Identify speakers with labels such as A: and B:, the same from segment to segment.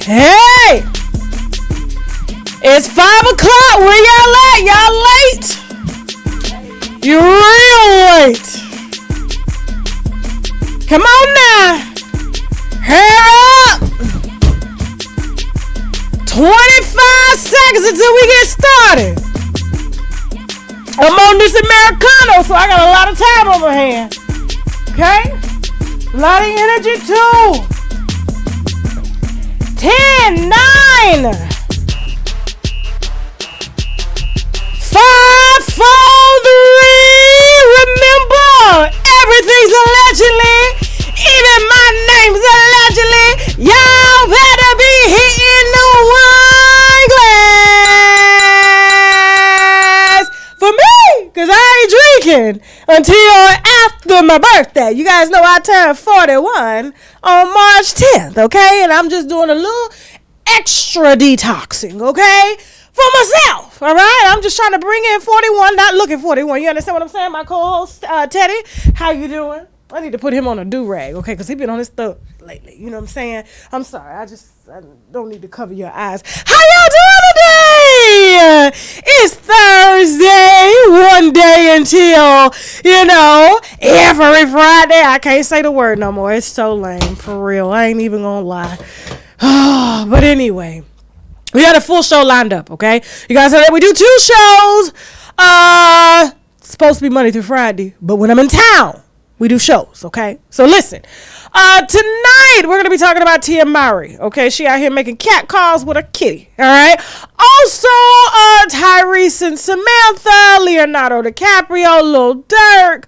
A: Hey! It's 5 o'clock. Where y'all at? Y'all late? You're real late. Come on now. Hurry up. 25 seconds until we get started. I'm on this Americano, so I got a lot of time on my hand. Okay? A lot of energy too. 10, 9, 5, 4, 3. Remember, everything's allegedly. Even my name's allegedly. Y'all better be hitting the wine glass for me, because I ain't drinking until after my birthday. You guys know I turned 41 on March 10th, okay? And I'm just doing a little extra detoxing, okay? For myself, all right? I'm just trying to bring in 41, not looking 41. You understand what I'm saying? My co-host, Teddy, how you doing? I need to put him on a do-rag, okay? Because he's been on his stuff lately. You know what I'm saying? I'm sorry. I don't need to cover your eyes. How y'all doing today? It's Thursday. One day until, every Friday. I can't say the word no more. It's so lame, for real. I ain't even going to lie. But anyway, we got a full show lined up, okay? You guys know that we do 2 shows. It's supposed to be Monday through Friday. But when I'm in town, we do shows, okay? So listen, tonight we're going to be talking about Tia Mowry, okay? She out here making cat calls with a kitty, all right? Also, Tyrese and Samantha, Leonardo DiCaprio, Lil Durk.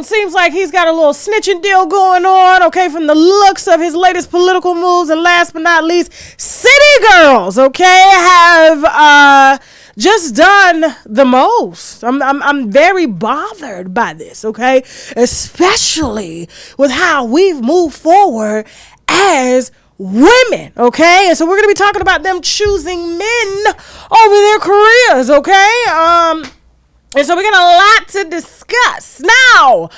A: Seems like he's got a little snitching deal going on, okay, from the looks of his latest political moves. And last but not least, City Girls, okay, have just done the most. I'm very bothered by this, okay, especially with how we've moved forward as women, okay? And so we're going to be talking about them choosing men over their careers, okay? And so we got a lot to discuss. Now,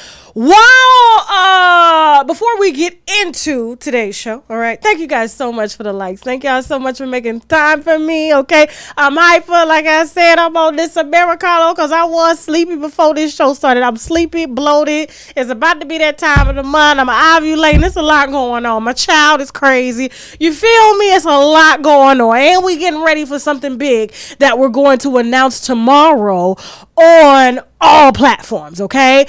A: before we get into today's show, all right, thank you guys so much for the likes. Thank y'all so much for making time for me, okay? I'm hyper, like I said, I'm on this Americano because I was sleepy before this show started. I'm sleepy, bloated. It's about to be that time of the month. I'm ovulating. There's a lot going on. My child is crazy. You feel me? It's a lot going on. And we getting ready for something big that we're going to announce tomorrow on all platforms, okay?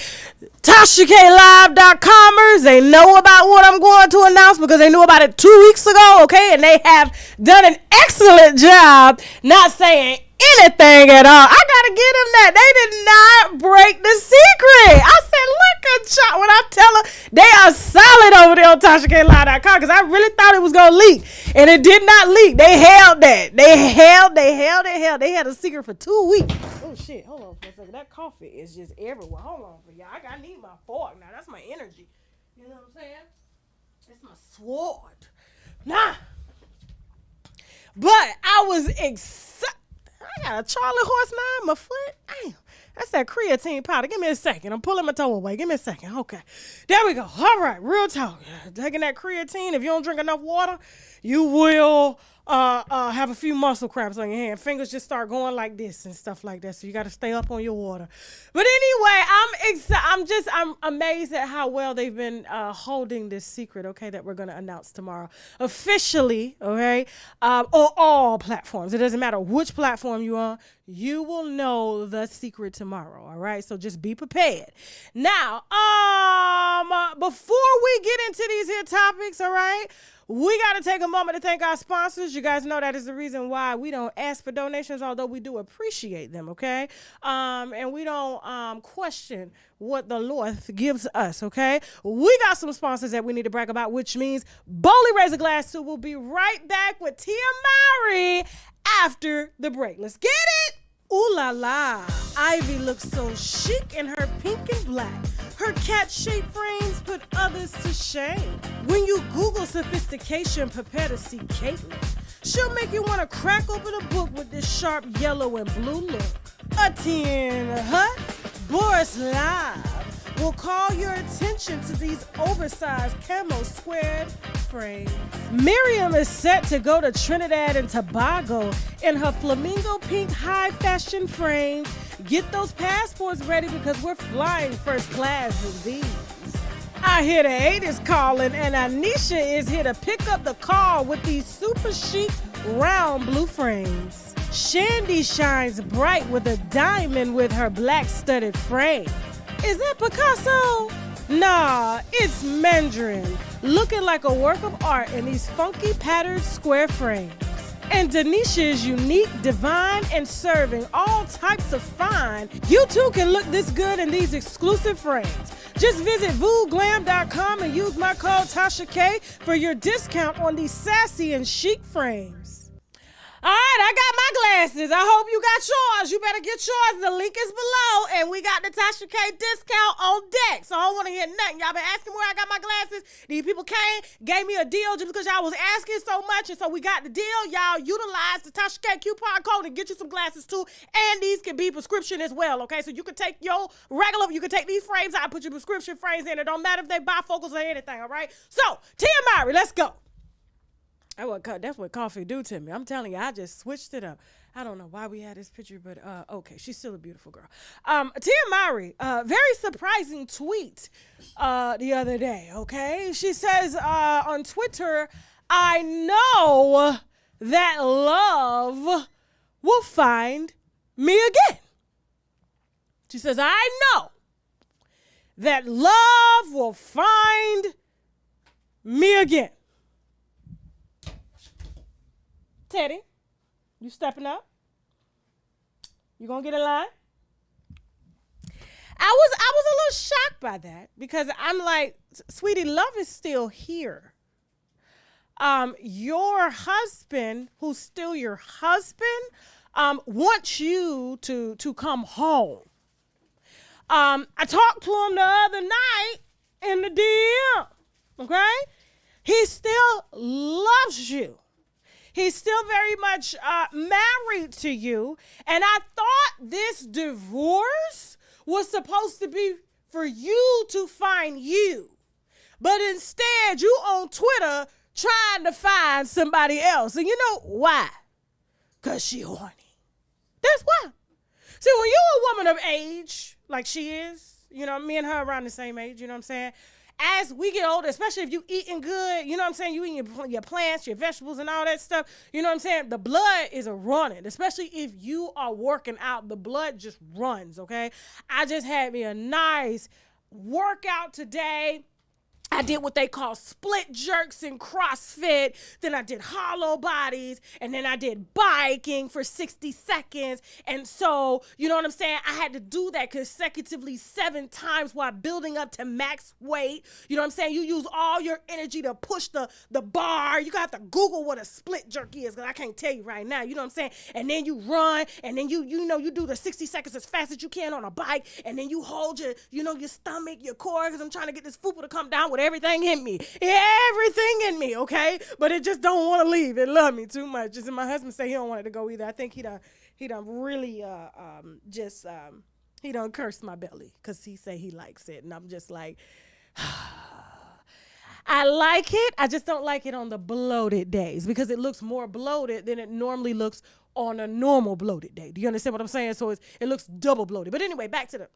A: TashaKLive.comers, they know about what I'm going to announce because they knew about it 2 weeks ago, okay? And they have done an excellent job not saying anything at all. I gotta give them that. They did not break the secret. I said, look at y'all. When I tell them, they are solid over there on TashaKLive.com because I really thought it was going to leak. And it did not leak. They held that. They held. They had a secret for 2 weeks. Oh, shit. Hold on for a second. That coffee is just everywhere. Hold on for y'all. I need my fork now. That's my energy. You know what I'm saying? It's my sword. Nah. But I was excited. I got a Charlie horse now in my foot. Damn. That's that creatine powder. Give me a second. I'm pulling my toe away. Give me a second. Okay. There we go. All right. Real talk. Taking that creatine. If you don't drink enough water, you will have a few muscle cramps on your hand. Fingers just start going like this and stuff like that. So you got to stay up on your water. But anyway, I'm amazed at how well they've been holding this secret, okay, that we're going to announce tomorrow. Officially, okay, on all platforms. It doesn't matter which platform you're on. You will know the secret tomorrow, all right? So just be prepared. Now, before we get into these here topics, all right, we got to take a moment to thank our sponsors. You guys know that is the reason why we don't ask for donations, although we do appreciate them, okay? And we don't question what the Lord gives us, okay? We got some sponsors that we need to brag about, which means Boldly Raise a Glass 2 will be right back with Tia Mowry after the break. Let's get it! Ooh la la, Ivy looks so chic in her pink and black. Her cat-shaped frames put others to shame. When you Google sophistication, prepare to see Caitlyn. She'll make you want to crack open a book with this sharp yellow and blue look. A 10 Hut, Boris Live will call your attention to these oversized camo squared frames. Miriam is set to go to Trinidad and Tobago in her flamingo pink high fashion frames. Get those passports ready because we're flying first class with these. I hear the 8 is calling, and Anisha is here to pick up the call with these super chic round blue frames. Shandy shines bright with a diamond with her black studded frame. Is that Picasso? Nah, it's Mandarin, looking like a work of art in these funky patterned square frames. And Denisha is unique, divine, and serving all types of fine. You too can look this good in these exclusive frames. Just visit VooGlam.com and use my code TashaK for your discount on these sassy and chic frames. All right, I got my glasses. I hope you got yours. You better get yours. The link is below, and we got the TashaK discount on deck. So I don't want to hear nothing. Y'all been asking where I got my glasses. These people came, gave me a deal just because y'all was asking so much, and so we got the deal. Y'all utilize the TashaK coupon code and get you some glasses too, and these can be prescription as well, okay? So you can take your regular, you can take these frames out and put your prescription frames in. It don't matter if they bifocals or anything, all right? So, Tia Mowry, let's go. That's what coffee do to me. I'm telling you, I just switched it up. I don't know why we had this picture, but okay, she's still a beautiful girl. Tia Mowry, very surprising tweet the other day, okay? She says on Twitter, I know that love will find me again. She says, I know that love will find me again. Teddy, you stepping up? You gonna get in line? I was a little shocked by that because I'm like, sweetie, love is still here. Your husband, who's still your husband, wants you to come home. I talked to him the other night in the DM, okay? He still loves you. He's still very much married to you. And I thought this divorce was supposed to be for you to find you. But instead, you on Twitter trying to find somebody else. And you know why? Because she horny. That's why. See, when you're a woman of age, like she is, you know, me and her around the same age, you know what I'm saying? As we get older, especially if you eating good, you know what I'm saying? You eating your plants, your vegetables and all that stuff. You know what I'm saying? The blood is running, especially if you are working out. The blood just runs, okay? I just had me a nice workout today. I did what they call split jerks in CrossFit. Then I did hollow bodies. And then I did biking for 60 seconds. And so, you know what I'm saying? I had to do that consecutively 7 times while building up to max weight. You know what I'm saying? You use all your energy to push the bar. You got to Google what a split jerk is because I can't tell you right now. You know what I'm saying? And then you run. And then you do the 60 seconds as fast as you can on a bike. And then you hold your stomach, your core, because I'm trying to get this fupa to come down with everything in me, okay? But it just don't want to leave. It love me too much. Just my husband say he don't want it to go either. I think he done really he done cursed my belly because he say he likes it, and I'm just like, I like it. I just don't like it on the bloated days because it looks more bloated than it normally looks on a normal bloated day. Do you understand what I'm saying? So it looks double bloated. But anyway, back to the.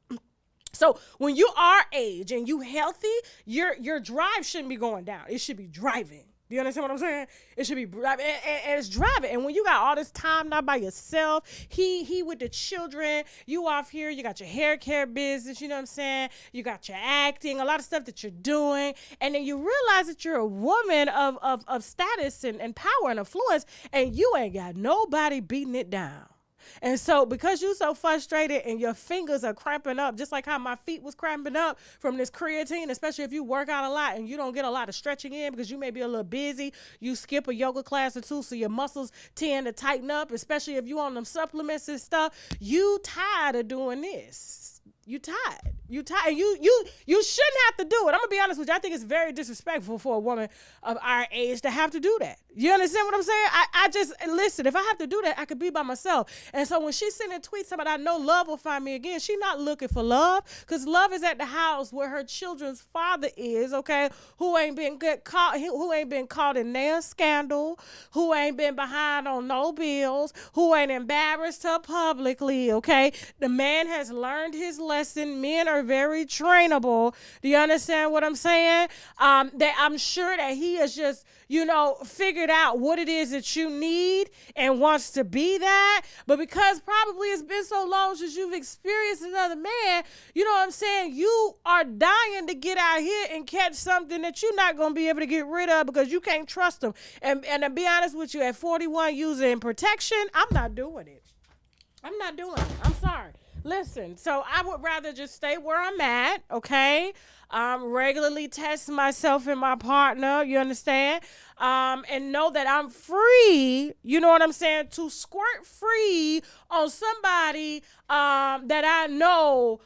A: So when you are age and you healthy, your drive shouldn't be going down. It should be driving. Do you understand what I'm saying? It should be driving, and it's driving. And when you got all this time now by yourself, he with the children, you off here, you got your hair care business, you know what I'm saying? You got your acting, a lot of stuff that you're doing. And then you realize that you're a woman of status and power and influence, and you ain't got nobody beating it down. And so because you're so frustrated and your fingers are cramping up, just like how my feet was cramping up from this creatine, especially if you work out a lot and you don't get a lot of stretching in because you may be a little busy, you skip a yoga class or two, so your muscles tend to tighten up, especially if you on them supplements and stuff. You tired of doing this. You tired. You shouldn't have to do it. I'm gonna be honest with you. I think it's very disrespectful for a woman of our age to have to do that. You understand what I'm saying? I just, listen, if I have to do that, I could be by myself. And so when she's sending tweets about I know love will find me again, she's not looking for love, because love is at the house where her children's father is, okay, who ain't been caught in their scandal, who ain't been behind on no bills, who ain't embarrassed her publicly, okay? The man has learned his lesson. Men are very trainable. Do you understand what I'm saying? That I'm sure that he has just, figured out what it is that you need and wants to be that. But because probably it's been so long since you've experienced another man, you know what I'm saying? You are dying to get out here and catch something that you're not going to be able to get rid of because you can't trust them. And to be honest with you, at 41 using protection, I'm not doing it. I'm sorry. Listen, so I would rather just stay where I'm at, okay? Regularly test myself and my partner, you understand? And know that I'm free, you know what I'm saying, to squirt free on somebody that I know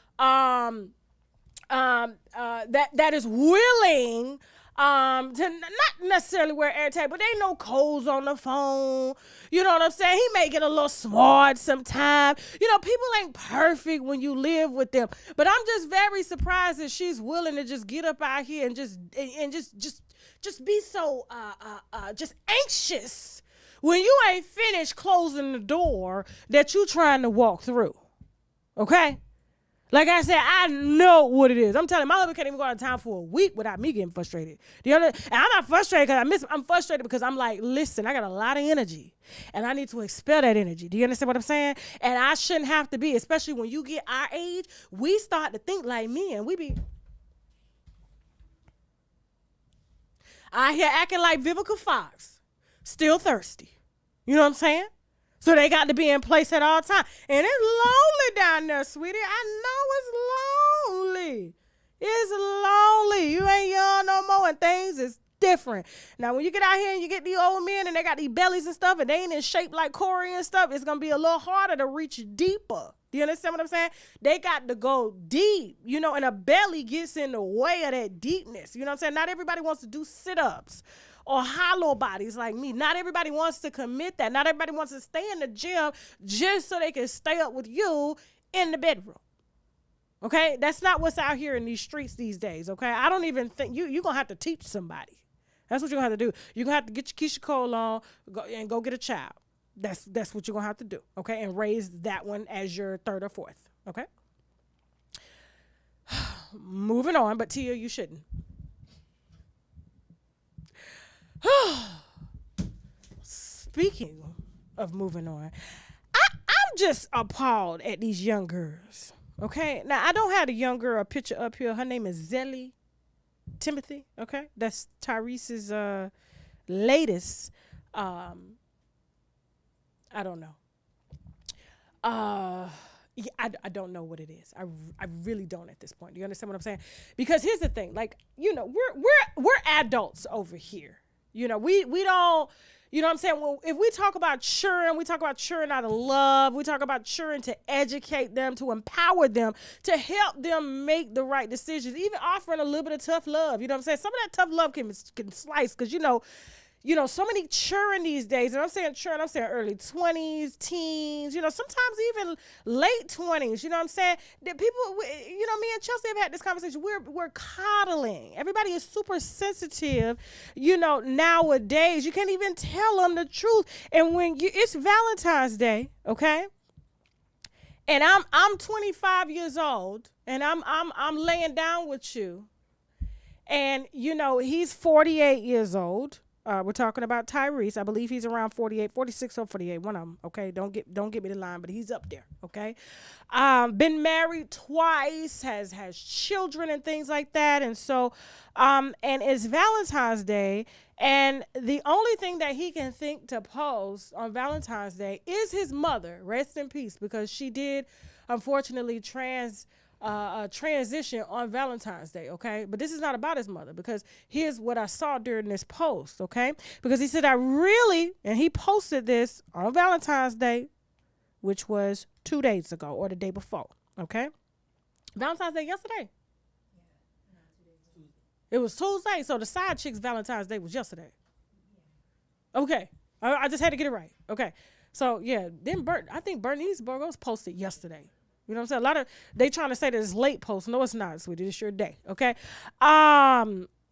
A: that is willing to not necessarily wear AirTag, but they know codes on the phone. You know what I'm saying? He may get a little smart sometimes. People ain't perfect when you live with them. But I'm just very surprised that she's willing to just get up out here and just be so just anxious when you ain't finished closing the door that you trying to walk through. Okay? Like I said, I know what it is. I'm telling you, my husband can't even go out of town for a week without me getting frustrated. Do you understand? And I'm not frustrated because I miss him. I'm frustrated because I'm like, listen, I got a lot of energy and I need to expel that energy. Do you understand what I'm saying? And I shouldn't have to be, especially when you get our age, we start to think like me and we be out here acting like Vivica Fox, still thirsty. You know what I'm saying? So they got to be in place at all times. And it's lonely down there, sweetie. I know it's lonely. It's lonely. You ain't young no more and things is different. Now, when you get out here and you get these old men and they got these bellies and stuff and they ain't in shape like Corey and stuff, it's going to be a little harder to reach deeper. Do you understand what I'm saying? They got to go deep, and a belly gets in the way of that deepness. You know what I'm saying? Not everybody wants to do sit-ups or hollow bodies like me. Not everybody wants to commit that. Not everybody wants to stay in the gym just so they can stay up with you in the bedroom. Okay? That's not what's out here in these streets these days, okay? I don't even think you're going to have to teach somebody. That's what you're going to have to do. You're going to have to get your Keisha Cole on and go get a child. That's what you're going to have to do, okay? And raise that one as your third or fourth, okay? Moving on, but Tia, you shouldn't. Speaking of moving on, I'm just appalled at these young girls. Okay, now I don't have the young girl picture up here. Her name is Zelly Timothy. Okay, that's Tyrese's latest. I don't know. Yeah, I don't know what it is. I really don't at this point. Do you understand what I'm saying? Because here's the thing, like, we're adults over here. We don't, you know what I'm saying? Well, if we talk about children, we talk about children out of love. We talk about children to educate them, to empower them, to help them make the right decisions, even offering a little bit of tough love. You know what I'm saying? Some of that tough love can slice because, so many children these days, and I'm saying children, I'm saying early 20s, teens, sometimes even late 20s, you know what I'm saying? That people, me and Chelsea have had this conversation. We're coddling. Everybody is super sensitive, nowadays. You can't even tell them the truth. And when it's Valentine's Day, okay? And I'm 25 years old, and I'm laying down with you. And, he's 48 years old. We're talking about Tyrese. I believe he's around 48, 46 or 48. One of them. Okay, don't get me the line, but he's up there. Okay, been married twice, has children and things like that, and so, and it's Valentine's Day, and the only thing that he can think to post on Valentine's Day is his mother. Rest in peace, because she did, unfortunately, transition on Valentine's Day, okay? But this is not about his mother, because here's what I saw during this post, okay? Because he said, and he posted this on Valentine's Day, which was 2 days ago or the day before, okay? Valentine's Day yesterday. It was Tuesday, so the side chick's Valentine's Day was yesterday. Okay. I just had to get it right. Okay. So yeah, then I think Bernice Burgos posted yesterday. You know what I'm saying? A lot of they trying to say that it's late post. No, it's not, sweetie. It's your day. Okay.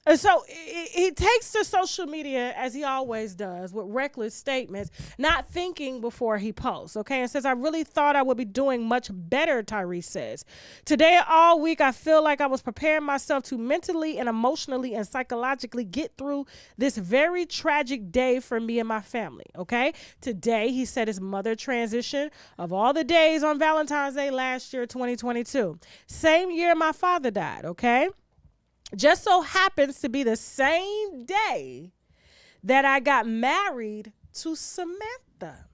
A: And so he takes to social media as he always does with reckless statements, not thinking before he posts. Okay, and says, "I really thought I would be doing much better." Tyrese says, "Today all week I feel like I was preparing myself to mentally and emotionally and psychologically get through this very tragic day for me and my family." Okay, today he said his mother transitioned of all the days on Valentine's Day last year, 2022. Same year my father died. Okay. Just so happens to be the same day that I got married to Samantha.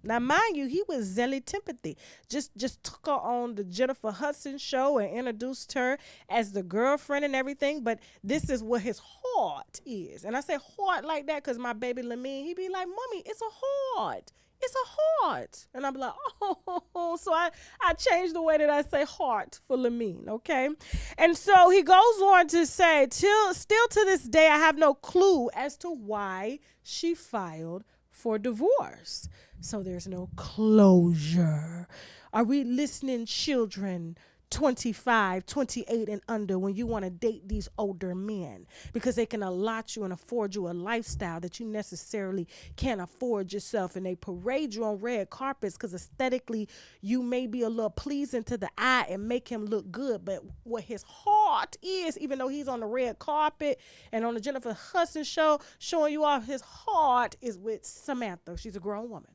A: Now, mind you, he was Zelly Timothy. Just took her on the Jennifer Hudson show and introduced her as the girlfriend and everything. But this is what his heart is. And I say heart like that because my baby Lamine, he be like, "Mommy, it's a heart. It's a heart." And I'm like, oh. So I changed the way that I say heart for Lamine, okay? And so he goes on to say, still to this day, I have no clue as to why she filed for divorce. So there's no closure. Are we listening, children? 25, 28 and under, when you want to date these older men because they can allot you and afford you a lifestyle that you necessarily can't afford yourself, and they parade you on red carpets because aesthetically you may be a little pleasing to the eye and make him look good, but what his heart is, even though he's on the red carpet and on the Jennifer Hudson show showing you off, his heart is with Samantha. She's a grown woman.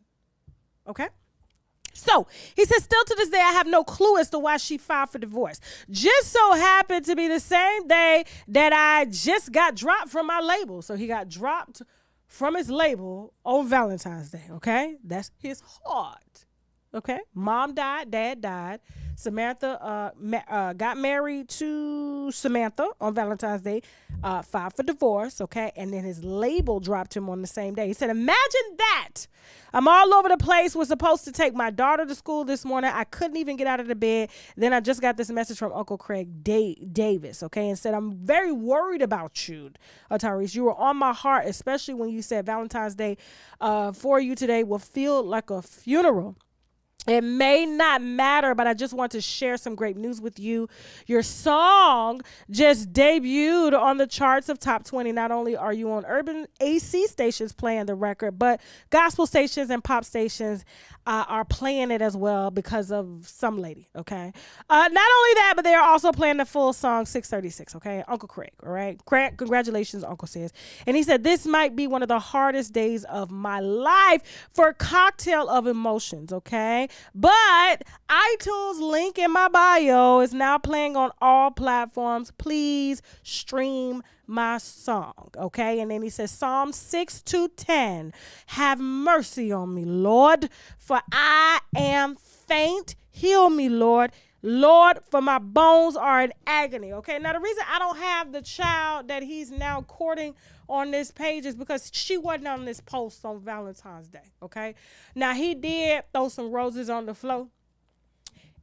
A: Okay. So he says, still to this day, I have no clue as to why she filed for divorce. Just so happened to be the same day that I just got dropped from my label. So he got dropped from his label on Valentine's Day. Okay. That's his heart. Okay. Mom died. Dad died. Samantha got married to Samantha on Valentine's Day, filed for divorce. Okay. And then his label dropped him on the same day. He said, imagine that. I'm all over the place. Was supposed to take my daughter to school this morning. I couldn't even get out of the bed. Then I just got this message from Uncle Craig Davis. Okay. And said, I'm very worried about you, Tyrese. You were on my heart, especially when you said Valentine's Day for you today will feel like a funeral. It may not matter, but I just want to share some great news with you. Your song just debuted on the charts of Top 20. Not only are you on urban AC stations playing the record, but gospel stations and pop stations are playing it as well because of some lady, okay? Not only that, but they are also playing the full song 636, okay? Uncle Craig, all right? Craig, congratulations, Uncle says. And he said, this might be one of the hardest days of my life for a cocktail of emotions, okay? But iTunes link in my bio is now playing on all platforms. Please stream my song, okay? And then he says, Psalm 6:10, have mercy on me, Lord, for I am faint. Heal me, Lord. Lord, for my bones are in agony. Okay, now the reason I don't have the child that he's now courting on this page is because she wasn't on this post on Valentine's Day. Okay, now he did throw some roses on the floor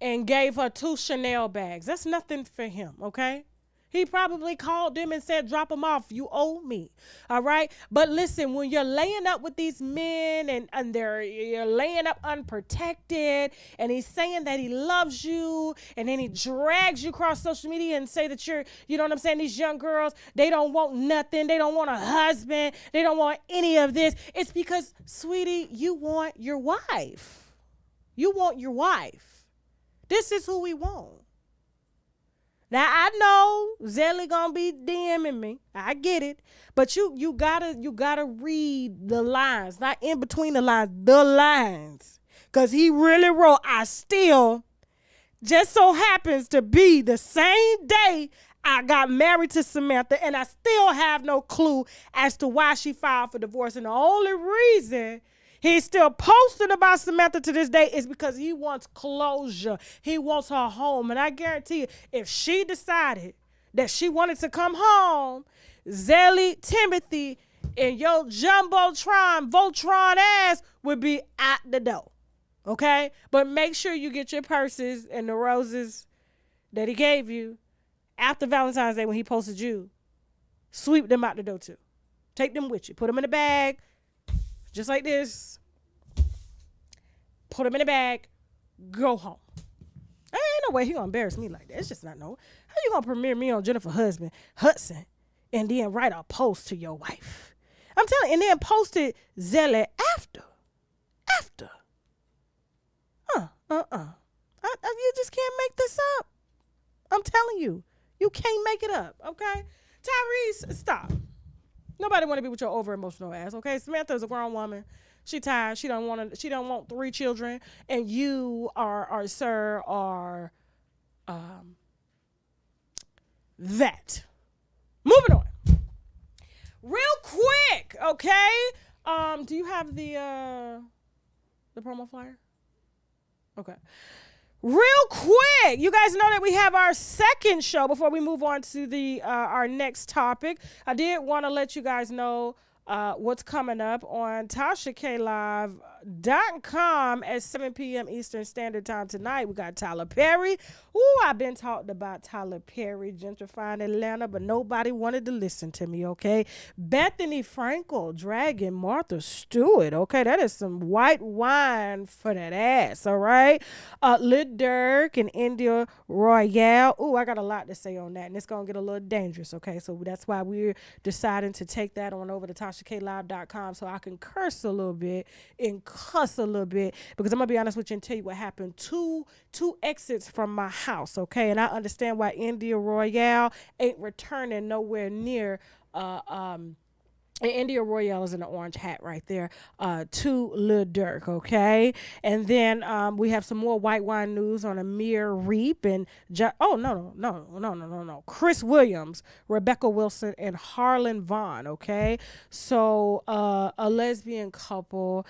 A: and gave her 2 Chanel bags. That's nothing for him. Okay. He probably called them and said, drop them off. You owe me. All right. But listen, when you're laying up with these men and you're laying up unprotected, and he's saying that he loves you, and then he drags you across social media and say that you know what I'm saying? These young girls, they don't want nothing. They don't want a husband. They don't want any of this. It's because, sweetie, you want your wife. You want your wife. This is who we want. Now I know Zelly gonna be DMing me. I get it, but you gotta read the lines, not in between the lines, cause he really wrote. I still just so happens to be the same day I got married to Samantha, and I still have no clue as to why she filed for divorce. And the only reason he's still posting about Samantha to this day is because he wants closure. He wants her home. And I guarantee you, if she decided that she wanted to come home, Zelly Timothy and your Jumbotron, Voltron ass would be at the door. Okay? But make sure you get your purses and the roses that he gave you after Valentine's Day when he posted you. Sweep them out the door too. Take them with you. Put them in a bag. just like this. Put him in a bag. Go home. Ain't no way he gonna embarrass me like that. It's just not no. How you gonna premiere me on Jennifer Hudson and then write a post to your wife? I'm telling you, and then post it zealot after. You just can't make this up. I'm telling you, you can't make it up. Okay, Tyrese, stop. Nobody want to be with your over emotional ass. Okay, Samantha's a grown woman. She tired. She don't want 3 children, and you are sir are that. Moving on. Real quick, okay? Do you have the promo flyer? Okay. Real quick, you guys know that we have our second show before we move on to the our next topic. I did want to let you guys know what's coming up on TashaKLive.com at 7 p.m. Eastern Standard Time tonight. We got Tyler Perry. Ooh, I've been talking about Tyler Perry gentrifying Atlanta, but nobody wanted to listen to me, okay? Bethany Frankel dragging Martha Stewart, okay? That is some white wine for that ass, all right? Lil Durk and India Royale. Ooh, I got a lot to say on that, and it's going to get a little dangerous, okay? So that's why we're deciding to take that on over to TashaKLive.com so I can curse a little bit and cuss a little bit, because I'm going to be honest with you and tell you what happened. Two exits from my house, okay? And I understand why India Royale ain't returning nowhere near and India Royale is in the orange hat right there, to Lil Durk, okay? And then we have some more white wine news on Amir Reap and Chris Williams, Rebecca Wilson, and Harlan Vaughn, okay? So a lesbian couple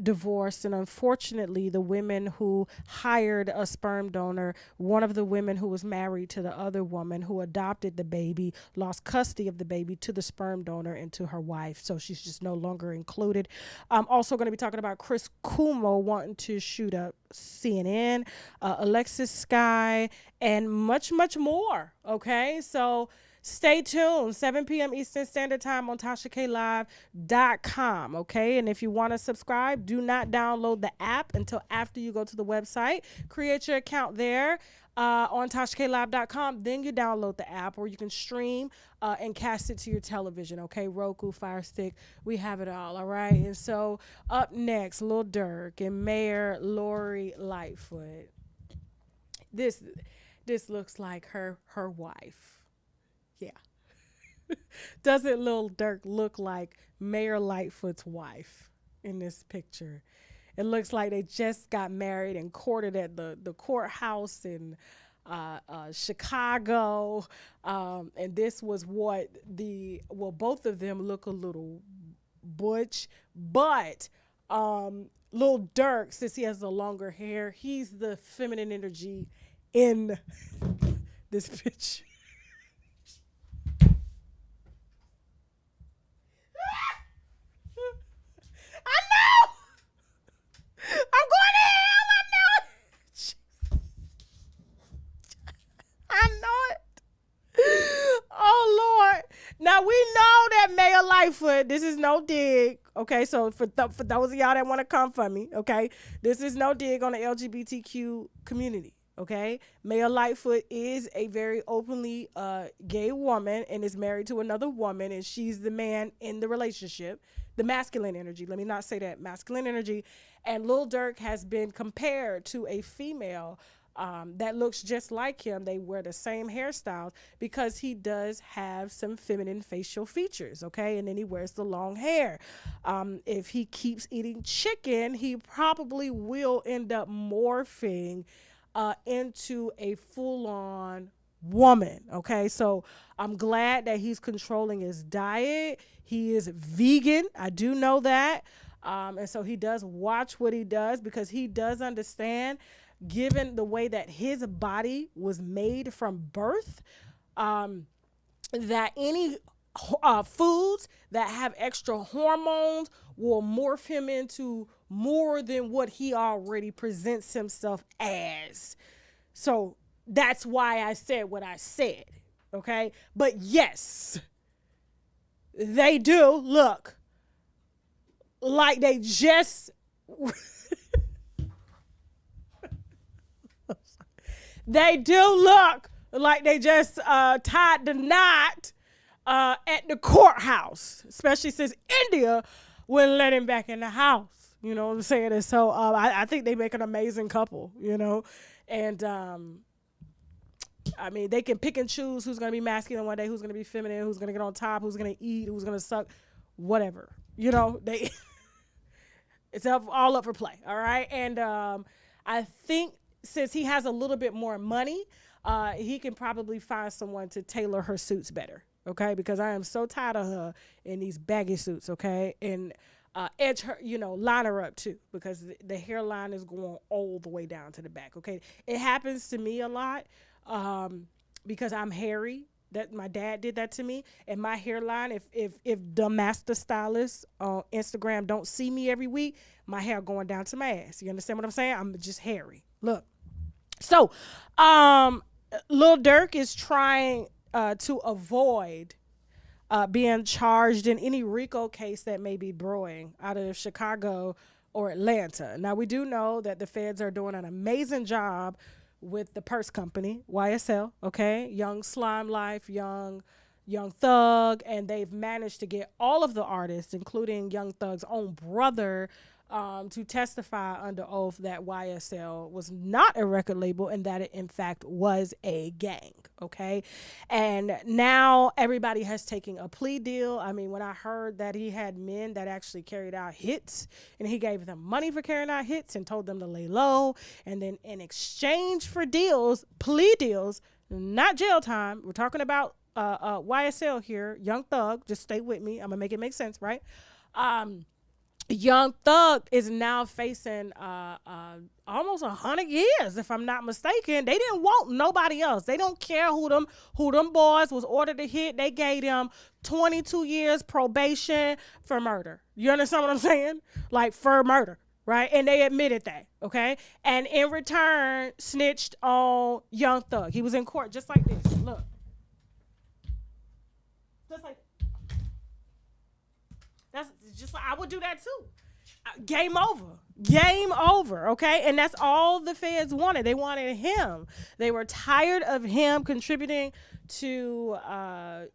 A: divorced, and unfortunately the women who hired a sperm donor, one of the women who was married to the other woman who adopted the baby, lost custody of the baby to the sperm donor and to her wife, so she's just no longer included. I'm also going to be talking about Chris Cuomo wanting to shoot up CNN, Alexis Sky, and much more, okay? So stay tuned, 7 p.m. Eastern Standard Time on TashaKLive.com, okay? And if you want to subscribe, do not download the app until after you go to the website. Create your account there on TashaKLive.com. Then you download the app, or you can stream and cast it to your television, okay? Roku, Fire Stick, we have it all right? And so up next, Lil Durk and Mayor Lori Lightfoot. This looks like her wife. Yeah. Doesn't Lil Durk look like Mayor Lightfoot's wife in this picture? It looks like they just got married and courted at the courthouse in Chicago. And this was what both of them look a little butch, but Lil Durk, since he has the longer hair, he's the feminine energy in this picture. I know! I'm going to hell! I know it! Oh, Lord. Now, we know that Mayor Lightfoot, this is no dig, okay? So, for those of y'all that want to come for me, okay? This is no dig on the LGBTQ community, okay? Mayor Lightfoot is a very openly gay woman and is married to another woman, and she's the man in the relationship. The masculine energy, let me not say that, masculine energy. And Lil Durk has been compared to a female that looks just like him. They wear the same hairstyles because he does have some feminine facial features, okay? And then he wears the long hair. If he keeps eating chicken, he probably will end up morphing into a full-on woman, okay? So I'm glad that he's controlling his diet. He is vegan, I do know that, and so he does watch what he does, because he does understand, given the way that his body was made from birth, that any foods that have extra hormones will morph him into more than what he already presents himself as. So that's why I said what I said, okay? But yes, they do look like they just they do look like they just tied the knot at the courthouse, especially since India wouldn't let him back in the house. You know what I'm saying? And so I think they make an amazing couple, you know. And I mean, they can pick and choose who's going to be masculine one day, who's going to be feminine, who's going to get on top, who's going to eat, who's going to suck, whatever. You know, they it's all up for play, all right? And I think since he has a little bit more money, he can probably find someone to tailor her suits better, okay? Because I am so tired of her in these baggy suits, okay? And edge her, you know, line her up too, because the hairline is going all the way down to the back, okay? It happens to me a lot because I'm hairy. That my dad did that to me, and my hairline, if the master stylist on Instagram don't see me every week, my hair going down to my ass. You understand what I'm saying? I'm just hairy. Look. So, Lil Durk is trying to avoid being charged in any RICO case that may be brewing out of Chicago or Atlanta. Now, we do know that the feds are doing an amazing job with the purse company, YSL, okay? Young Slime Life, Young Thug, and they've managed to get all of the artists, including Young Thug's own brother, to testify under oath that YSL was not a record label and that it, in fact, was a gang, okay? And now everybody has taken a plea deal. I mean, when I heard that he had men that actually carried out hits and he gave them money for carrying out hits and told them to lay low, and then in exchange for deals, plea deals, not jail time, we're talking about YSL here, Young Thug, just stay with me, I'm gonna make it make sense, right? Young Thug is now facing almost 100 years, if I'm not mistaken. They didn't want nobody else. They don't care who them boys was ordered to hit. They gave them 22 years probation for murder. You understand what I'm saying? Like, for murder, right? And they admitted that, okay? And in return, snitched on Young Thug. He was in court just like this. Look. Just like That's just like I would do that too. Game over, okay? And that's all the feds wanted. They wanted him. They were tired of him contributing to,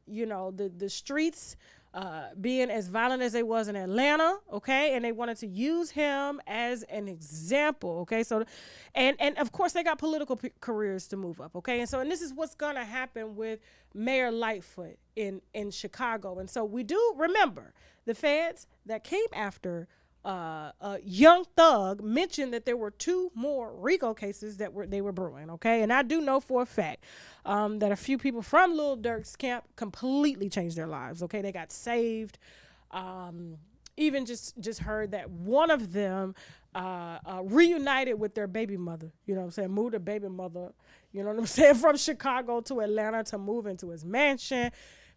A: the streets being as violent as they was in Atlanta, okay? And they wanted to use him as an example, okay? So, and of course they got political careers to move up, okay? And this is what's gonna happen with Mayor Lightfoot in Chicago. And so we do remember the feds that came after Young Thug mentioned that there were 2 more RICO cases that they were brewing, okay? And I do know for a fact that a few people from Lil Durk's camp completely changed their lives, okay? They got saved. Even just heard that one of them reunited with their baby mother, you know what I'm saying? Moved a baby mother, you know what I'm saying, from Chicago to Atlanta to move into his mansion.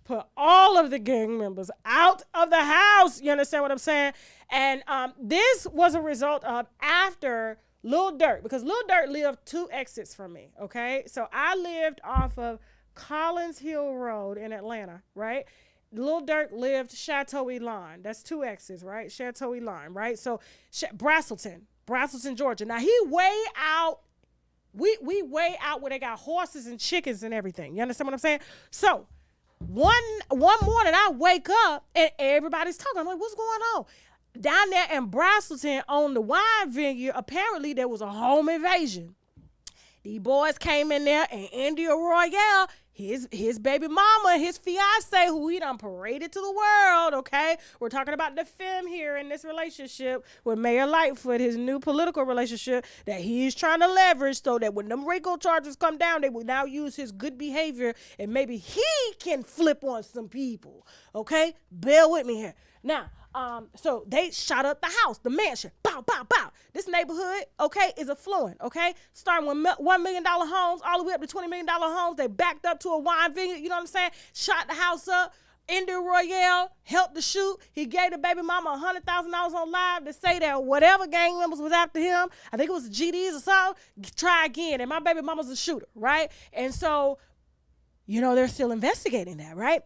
A: Put all of the gang members out of the house. You understand what I'm saying? And this was a result of after Lil Durk, because Lil Durk lived 2 exits from me, okay? So I lived off of Collins Hill Road in Atlanta, right? Lil Durk lived Chateau Elan. That's 2 exits, right? Chateau Elan, right? So Braselton, Georgia. Now he way out. We way out where they got horses and chickens and everything. You understand what I'm saying? So one morning I wake up and everybody's talking. I'm like, what's going on? Down there in Braselton on the wine vineyard, apparently there was a home invasion. These boys came in there, and India Royale, his baby mama, his fiance, who he done paraded to the world, okay? We're talking about the femme here in this relationship with Mayor Lightfoot, his new political relationship that he's trying to leverage so that when them RICO charges come down, they will now use his good behavior and maybe he can flip on some people, okay? Bear with me here. Now, so they shot up the house, the mansion, bow, bow, bow. This neighborhood, okay, is affluent, okay? Starting with $1 million homes all the way up to $20 million homes. They backed up to a wine vineyard, you know what I'm saying? Shot the house up. India Royale helped to shoot. He gave the baby mama $100,000 on live to say that whatever gang members was after him, I think it was GDs or something, try again. And my baby mama's a shooter, right? And so, they're still investigating that, right?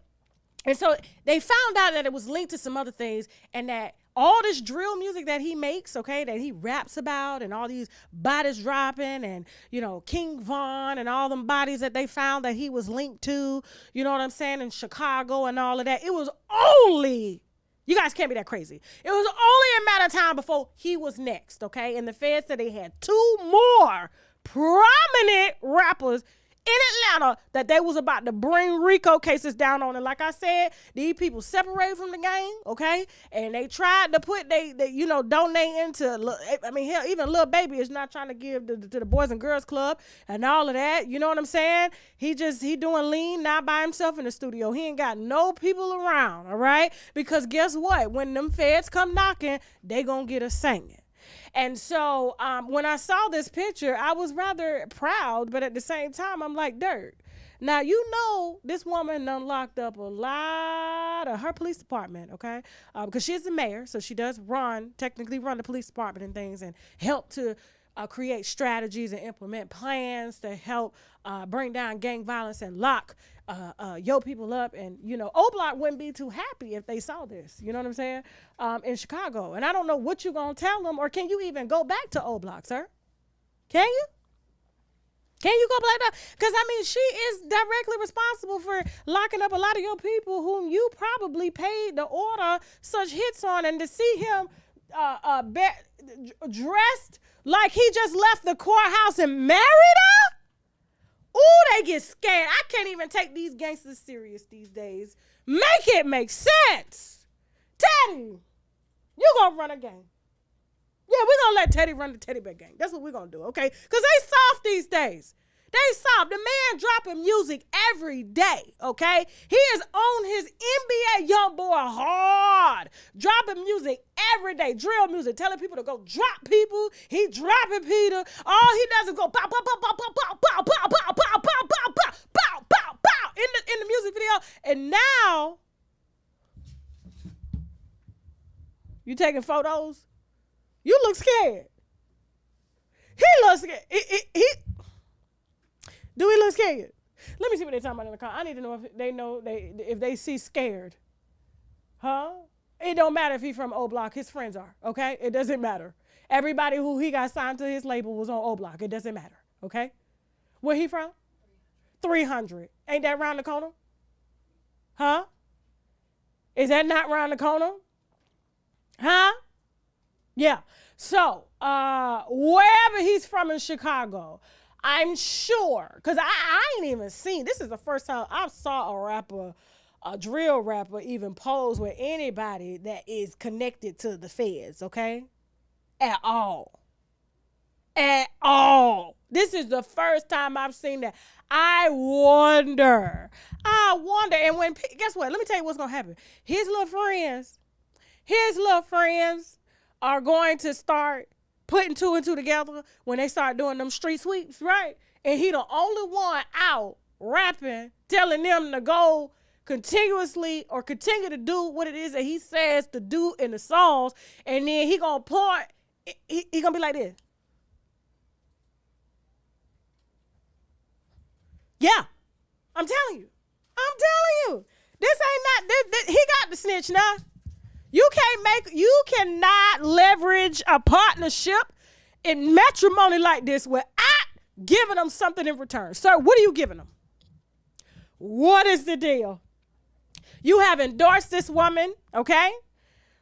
A: And so they found out that it was linked to some other things, and that all this drill music that he makes, okay, that he raps about, and all these bodies dropping, and, you know, King Von and all them bodies that they found that he was linked to, you know what I'm saying, in Chicago and all of that. It was only, you guys can't be that crazy. It was only a matter of time before he was next, okay? And the feds said they had 2 more prominent rappers in Atlanta that they was about to bring RICO cases down on. And like I said, these people separated from the gang, okay? And they tried to put, they you know, donate into, I mean, hell, even Lil Baby is not trying to give to the Boys and Girls Club and all of that. You know what I'm saying? He doing lean, not by himself in the studio. He ain't got no people around, all right? Because guess what? When them feds come knocking, they gonna get us singing. And so when I saw this picture, I was rather proud, but at the same time, I'm like, Durk. Now, you know, this woman done locked up a lot of her police department, okay? Because she's the mayor, so she does technically run the police department and things, and help to create strategies and implement plans to help bring down gang violence and lock yo people up. And, you know, O Block wouldn't be too happy if they saw this, you know what I'm saying, in Chicago. And I don't know what you're going to tell them, or can you even go back to O Block, sir? Can you? Can you go back there? Because, I mean, she is directly responsible for locking up a lot of your people whom you probably paid to order such hits on, and to see him dressed like he just left the courthouse and married her. Ooh, they get scared. I can't even take these gangsters serious these days. Make it make sense. Teddy, you gonna run a gang. Yeah, we're gonna let Teddy run the Teddy Bear gang. That's what we're gonna do, okay? Because they soft these days. They soft. The man dropping music every day, okay? He is on his NBA YoungBoy hard. Dropping music every day. Drill music. Telling people to go drop people. He dropping Peter. All he does is go pow, pow, pow, pow, pow, pow, pow, pow, pow, pow, pow, pow, pow, pow, pow, pow, in the music video. And now, you taking photos? You look scared. He looks scared. Do he look scared? Let me see what they're talking about in the car. I need to know if they know if they see scared. Huh? It don't matter if he's from O Block. His friends are, okay? It doesn't matter. Everybody who he got signed to his label was on O Block. It doesn't matter, okay? Where he from? 300. Ain't that around the corner? Huh? Is that not around the corner? Huh? Yeah. So, wherever he's from in Chicago, I'm sure, because I ain't even seen, this is the first time I saw a drill rapper even pose with anybody that is connected to the feds, okay? At all. At all. This is the first time I've seen that. I wonder. And when, guess what? Let me tell you what's going to happen. His little friends are going to start putting 2 and 2 together when they start doing them street sweeps, right? And he the only one out rapping, telling them to go continuously or continue to do what it is that he says to do in the songs. And then he gonna point, he gonna be like this. Yeah, I'm telling you. This ain't not, he got the snitch now. You cannot leverage a partnership in matrimony like this without giving them something in return. Sir, what are you giving them? What is the deal? You have endorsed this woman, okay,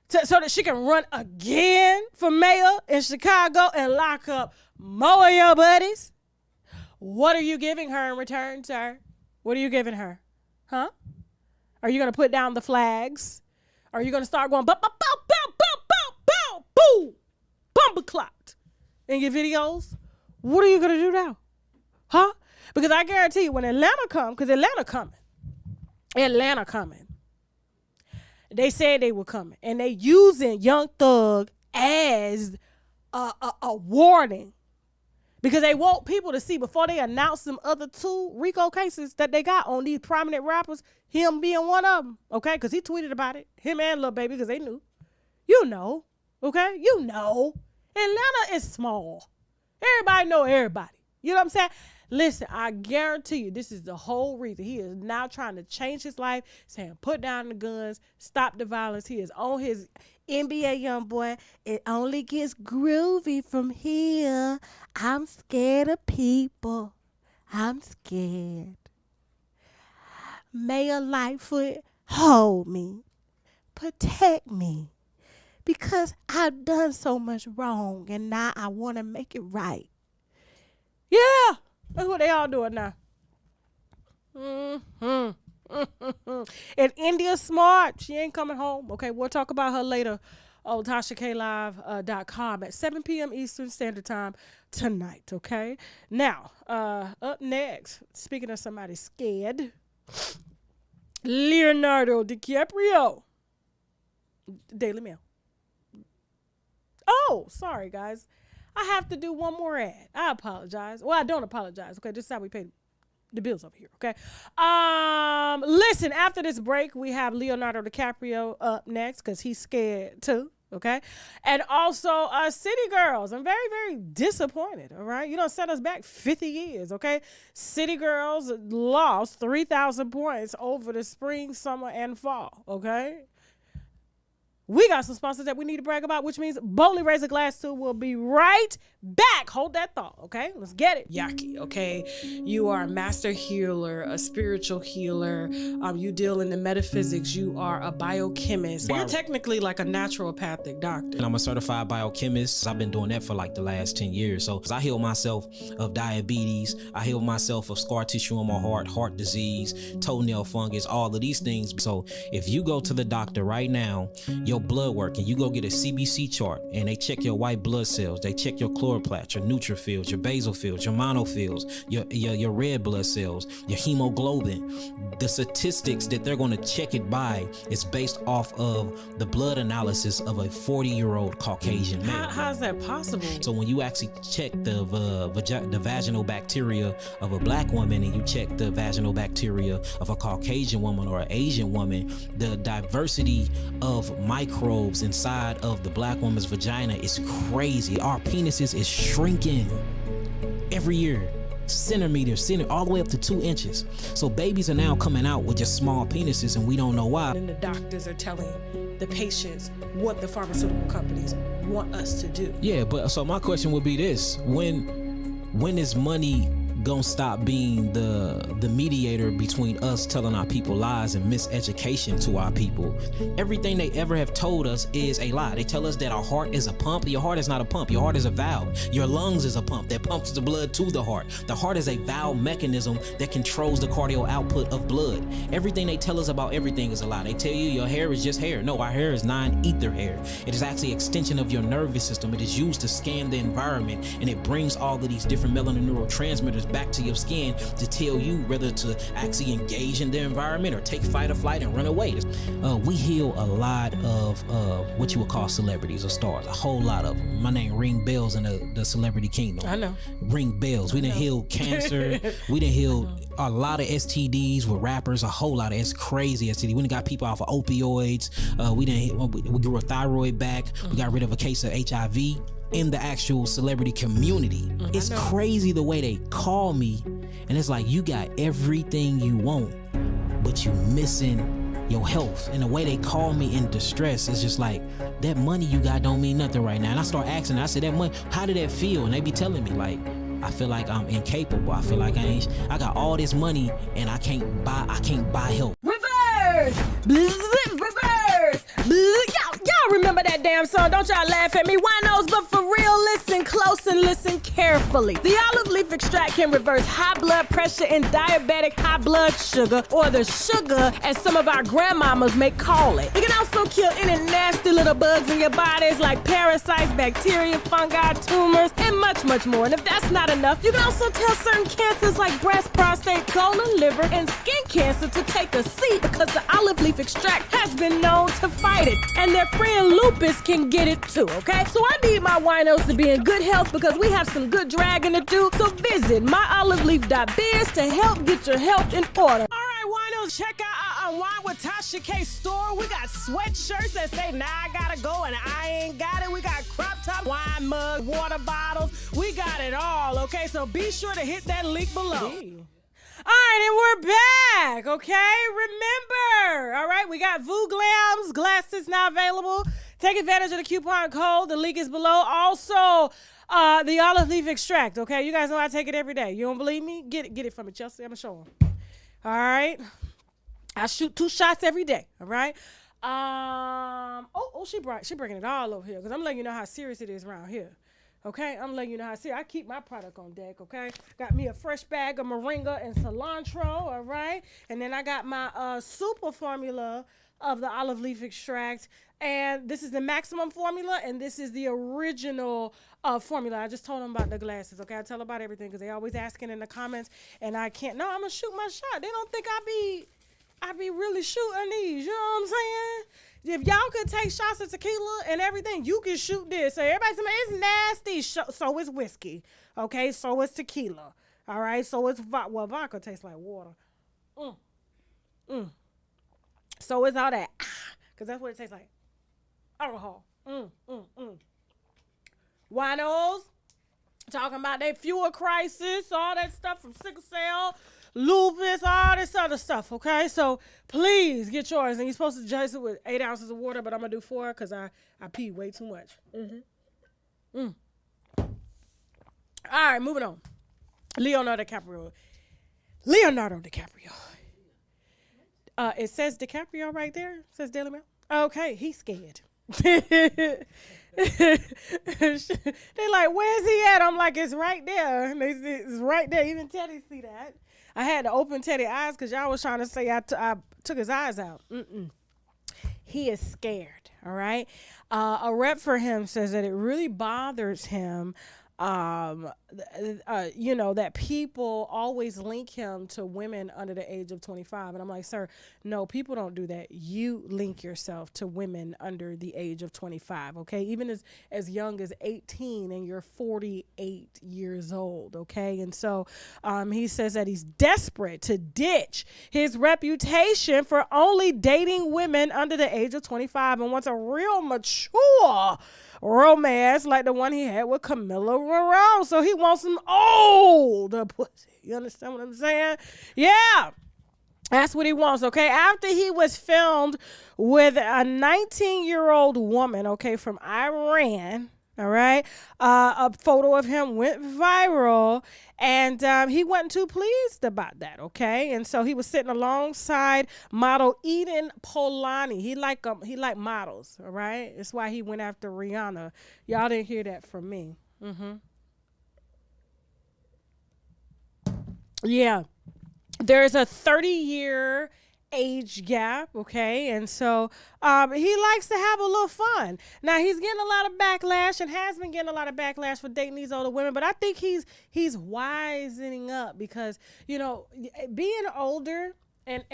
A: so that she can run again for mayor in Chicago and lock up more of your buddies. What are you giving her in return, sir? What are you giving her? Huh? Are you going to put down the flags? Are you going to start going, bow, bow, bow, bow, bow, bow, bow, boo, bumper-clocked in your videos? What are you going to do now? Huh? Because I guarantee you, when Atlanta comes, because Atlanta coming, they said they were coming, and they using Young Thug as a warning, because they want people to see before they announce some other 2 RICO cases that they got on these prominent rappers, him being one of them, okay? Because he tweeted about it, him and Lil Baby, because they knew. You know, okay? You know. Atlanta is small. Everybody know everybody. You know what I'm saying? Listen, I guarantee you this is the whole reason. He is now trying to change his life, saying put down the guns, stop the violence. He is on his NBA young boy, it only gets groovy from here. I'm scared of people. I'm scared. May a Lightfoot hold me, protect me, because I've done so much wrong and now I want to make it right. Yeah, that's what they all doing now. And India Smart, she ain't coming home. Okay, we'll talk about her later on TashaKLive.com at 7 p.m. Eastern Standard Time tonight. Okay, now up next, speaking of somebody scared, Leonardo DiCaprio, Daily Mail. Oh, sorry guys, I have to do one more ad. I apologize. Well, I don't apologize. Okay, this is how we pay the bills over here. Okay. Listen, after this break, we have Leonardo DiCaprio up next because he's scared too. Okay. And also City Girls. I'm very, very disappointed. All right. You don't set us back 50 years. Okay. City Girls lost 3,000 points over the spring, summer, and fall. Okay. We got some sponsors that we need to brag about, which means Boldly Raise a Glass too. Will be right back. Hold that thought, okay? Let's get it. Yaki, okay? You are a master healer, a spiritual healer. You deal in the metaphysics. You are a biochemist. Wow. You're technically like a naturopathic doctor.
B: And I'm a certified biochemist. I've been doing that for like the last 10 years. So I heal myself of diabetes. I heal myself of scar tissue on my heart disease, toenail fungus, all of these things. So if you go to the doctor right now, your blood work, and you go get a CBC chart, and they check your white blood cells, they check your chloroplast, your neutrophils, your basophils, your monophils, your red blood cells, your hemoglobin. The statistics that they're going to check it by is based off of the blood analysis of a 40-year-old Caucasian male.
A: How's that possible?
B: So when you actually check the vaginal bacteria of a black woman, and you check the vaginal bacteria of a Caucasian woman or an Asian woman, the diversity of microbes inside of the black woman's vagina is crazy. Our penises is shrinking every year, centimeter, all the way up to 2 inches. So babies are now coming out with just small penises, and we don't know why.
A: And the doctors are telling the patients what the pharmaceutical companies want us to do.
B: Yeah, but so my question would be this: when is money gonna stop being the mediator between us telling our people lies and miseducation to our people? Everything they ever have told us is a lie. They tell us that our heart is a pump. Your heart is not a pump. Your heart is a valve. Your lungs is a pump that pumps the blood to the heart. The heart is a valve mechanism that controls the cardio output of blood. Everything they tell us about everything is a lie. They tell you your hair is just hair. No, our hair is non-ether hair. It is actually an extension of your nervous system. It is used to scan the environment, and it brings all of these different melanin neurotransmitters back to your skin to tell you whether to actually engage in the environment or take fight or flight and run away. We heal a lot of what you would call celebrities or stars, a whole lot of them. My name ring bells in the celebrity kingdom.
A: I know.
B: Ring bells. We done heal cancer. We done heal a lot of STDs with rappers, a whole lot of crazy STDs. We done got people off of opioids. We grew a thyroid back. We got rid of a case of HIV in the actual celebrity community. It's crazy the way they call me, and it's like, you got everything you want, but you missing your health. And the way they call me in distress is just like, that money you got don't mean nothing right now. And I start asking, I said, that money, how did that feel? And they be telling me like, I feel like I'm incapable. I feel like I got all this money and I can't buy help.
A: Reverse! Reverse! Y'all remember that damn song? Don't y'all laugh at me. Winos, but for real, listen close and listen carefully. The olive leaf extract can reverse high blood pressure and diabetic high blood sugar, or the sugar as some of our grandmamas may call it. It can also kill any nasty little bugs in your bodies like parasites, bacteria, fungi, tumors, and much, much more. And if that's not enough, you can also tell certain cancers like breast, prostate, colon, liver, and skin cancer to take a seat, because the olive leaf extract has been known to fight it. And their friend lupus can get it too, okay? So I need my winos to be in good health, because we have some good dragging to do. So visit myoliveleaf.biz to help get your health in order. All right, winos, check out our Unwine with TashaK store. We got sweatshirts that say, now I gotta go and I ain't got it. We got crop top, wine mug, water bottles. We got it all, okay? So be sure to hit that link below. All right, and we're back, okay? Remember, all right, we got Voo Glams glasses now available. Take advantage of the coupon code. The link is below. Also, the olive leaf extract. Okay, you guys know I take it every day. You don't believe me? Get it from me, Chelsea. I'm gonna show them. All right. I shoot 2 shots every day. All right. She bringing it all over here because I'm letting you know how serious it is around here. Okay, I'm letting you know how serious. I keep my product on deck. Okay, got me a fresh bag of moringa and cilantro. All right, and then I got my super formula of the olive leaf extract, and this is the maximum formula, and this is the original formula. I just told them about the glasses. Okay, I tell them about everything because they always asking in the comments, and I can't. No, I'm gonna shoot my shot. They don't think I be really shooting these. You know what I'm saying? If y'all could take shots of tequila and everything, you can shoot this. So everybody's saying it's nasty. So is whiskey. Okay, so is tequila. All right, so it's vodka tastes like water. So it's all that, because that's what it tastes like. Alcohol. Winos, talking about their fuel crisis, all that stuff from sickle cell, lupus, all this other stuff, okay? So please get yours. And you're supposed to judge it with 8 ounces of water, but I'm going to do 4 because I pee way too much. All right, moving on. Leonardo DiCaprio. It says DiCaprio right there. It says Daily Mail. Okay, he's scared. They like, where's he at? I'm like, it's right there. And they say, it's right there. Even Teddy see that. I had to open Teddy's eyes because y'all was trying to say I took his eyes out. He is scared, all right? A rep for him says that it really bothers him, that people always link him to women under the age of 25. And I'm like, sir, no, people don't do that. You link yourself to women under the age of 25, okay? Even as young as 18 and you're 48 years old, okay? And so he says that he's desperate to ditch his reputation for only dating women under the age of 25 and wants a real mature romance like the one he had with Camilla Rowe. So he wants some older pussy. You understand what I'm saying? Yeah. That's what he wants, okay? After he was filmed with a 19-year-old woman, okay, from Iran, all right? A photo of him went viral, and he wasn't too pleased about that, okay? And so he was sitting alongside model Eden Polani. He like models, all right? That's why he went after Rihanna. Y'all didn't hear that from me. Yeah. There's a 30-year age gap, okay? And so he likes to have a little fun. Now, he's getting a lot of backlash and has been getting a lot of backlash for dating these older women, but I think he's wisening up because, being older and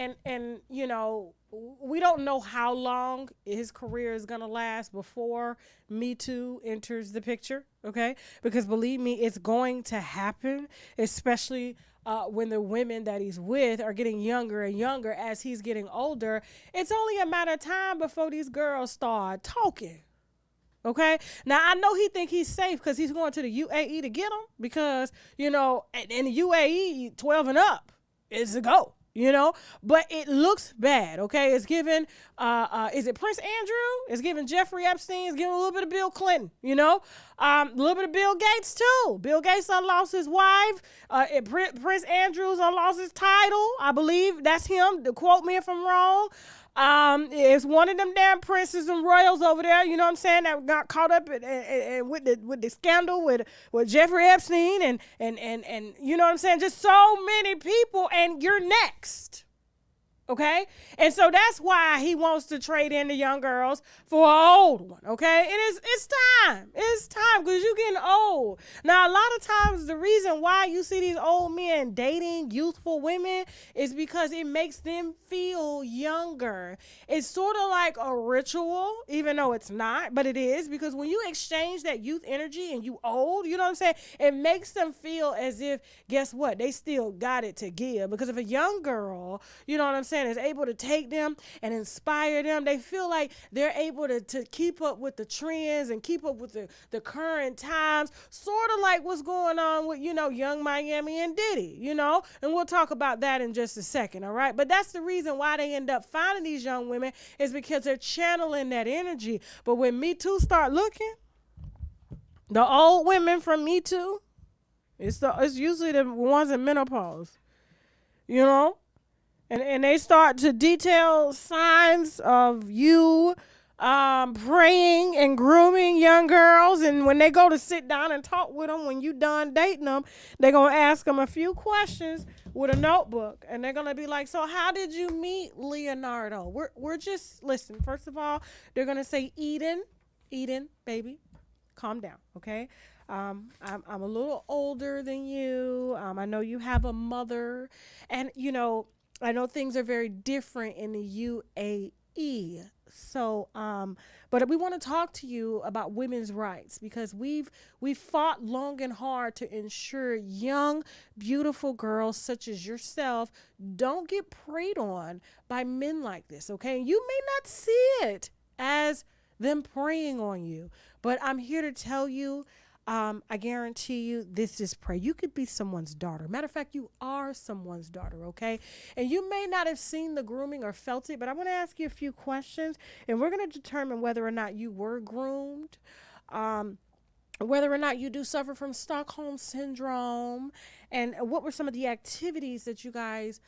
A: we don't know how long his career is going to last before Me Too enters the picture, okay? Because believe me, it's going to happen, especially when the women that he's with are getting younger and younger as he's getting older. It's only a matter of time before these girls start talking. Okay. Now I know he think he's safe because he's going to the UAE to get them because, in the UAE, 12 and up is a go. But it looks bad, okay? It's given, is it Prince Andrew? It's given Jeffrey Epstein. It's given a little bit of Bill Clinton, a little bit of Bill Gates, too. Bill Gates lost his wife. Prince Andrews lost his title. I believe that's him. Quote me if I'm wrong. It's one of them damn princes and royals over there, you know what I'm saying, that got caught up in with the scandal with Jeffrey Epstein and you know what I'm saying, just so many people, and you're next. Okay? And so that's why he wants to trade in the young girls for an old one, okay? And it's time. It's time because you're getting old. Now, a lot of times the reason why you see these old men dating youthful women is because it makes them feel younger. It's sort of like a ritual, even though it's not, but it is, because when you exchange that youth energy and you old, you know what I'm saying, it makes them feel as if, guess what, they still got it to give. Because if a young girl, you know what I'm saying, is able to take them and inspire them, they feel like they're able to keep up with the trends and keep up with the current times, sort of like what's going on with, Young Miami and Diddy, and we'll talk about that in just a second, all right? But that's the reason why they end up finding these young women is because they're channeling that energy. But when Me Too start looking, the old women from Me Too, it's usually the ones in menopause, and they start to detail signs of you praying and grooming young girls. And when they go to sit down and talk with them, when you done dating them, they're going to ask them a few questions with a notebook. And they're going to be like, so how did you meet Leonardo? We're just, listen, first of all, they're going to say, Eden, baby, calm down, okay? I'm a little older than you. I know you have a mother. And, I know things are very different in the UAE. So, but we want to talk to you about women's rights because we've fought long and hard to ensure young, beautiful girls such as yourself don't get preyed on by men like this, okay? You may not see it as them preying on you, but I'm here to tell you, I guarantee you this is prey. You could be someone's daughter. Matter of fact, you are someone's daughter, okay? And you may not have seen the grooming or felt it, but I'm going to ask you a few questions, and we're going to determine whether or not you were groomed, whether or not you do suffer from Stockholm Syndrome, and what were some of the activities that you guys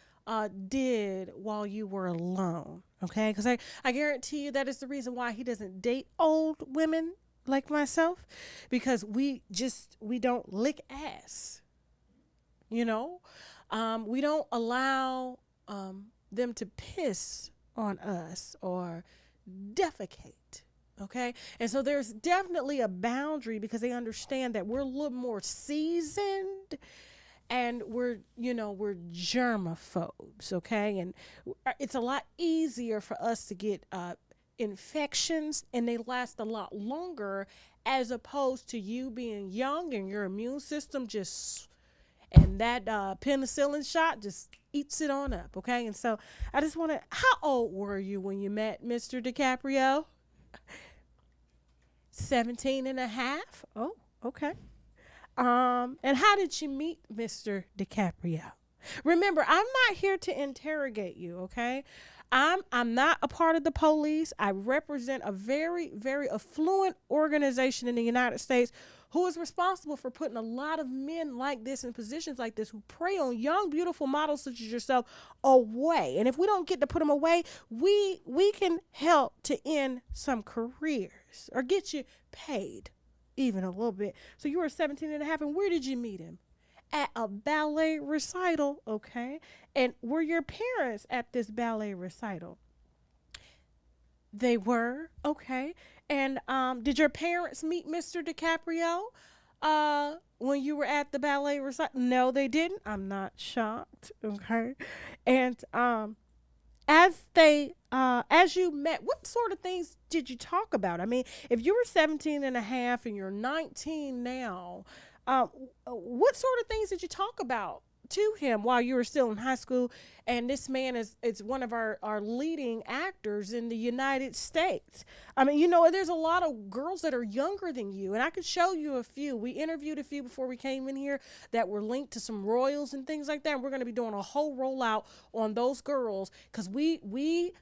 A: did while you were alone, okay? Because I guarantee you that is the reason why he doesn't date old women like myself, because we don't lick ass, we don't allow them to piss on us or defecate, okay? And so there's definitely a boundary because they understand that we're a little more seasoned and we're germaphobes, okay? And it's a lot easier for us to get infections, and they last a lot longer as opposed to you being young and your immune system and that penicillin shot just eats it on up, okay? And so I just want to, how old were you when you met Mr. DiCaprio? 17 and a half? Oh, okay. And how did you meet Mr. DiCaprio? Remember, I'm not here to interrogate you, okay? I'm not a part of the police. I represent a very, very affluent organization in the United States who is responsible for putting a lot of men like this in positions like this who prey on young, beautiful models such as yourself away. And if we don't get to put them away, we can help to end some careers or get you paid even a little bit. So you were 17 and a half, and where did you meet him? At a ballet recital, okay? And were your parents at this ballet recital? They were, okay. And did your parents meet Mr. DiCaprio when you were at the ballet recital? No, they didn't. I'm not shocked, okay? And as you met, what sort of things did you talk about? I mean, if you were 17 and a half and you're 19 now, what sort of things did you talk about to him while you were still in high school? And this man is one of our leading actors in the United States. I mean, there's a lot of girls that are younger than you, and I could show you a few. We interviewed a few before we came in here that were linked to some royals and things like that. And we're going to be doing a whole rollout on those girls because we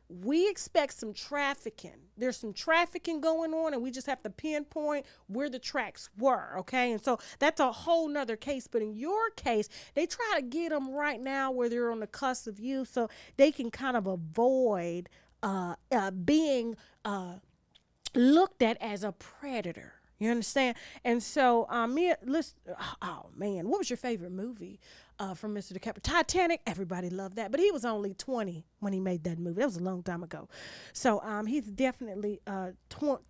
A: expect some trafficking. There's some trafficking going on, and we just have to pinpoint where the tracks were, okay? And so that's a whole nother case. But in your case, they try to get them right now where they're on the cusp of you so they can kind of avoid being looked at as a predator. You understand? And so, oh man, what was your favorite movie from Mr. DiCaprio? Titanic. Everybody loved that, but he was only 20 when he made that movie. That was a long time ago. So he's definitely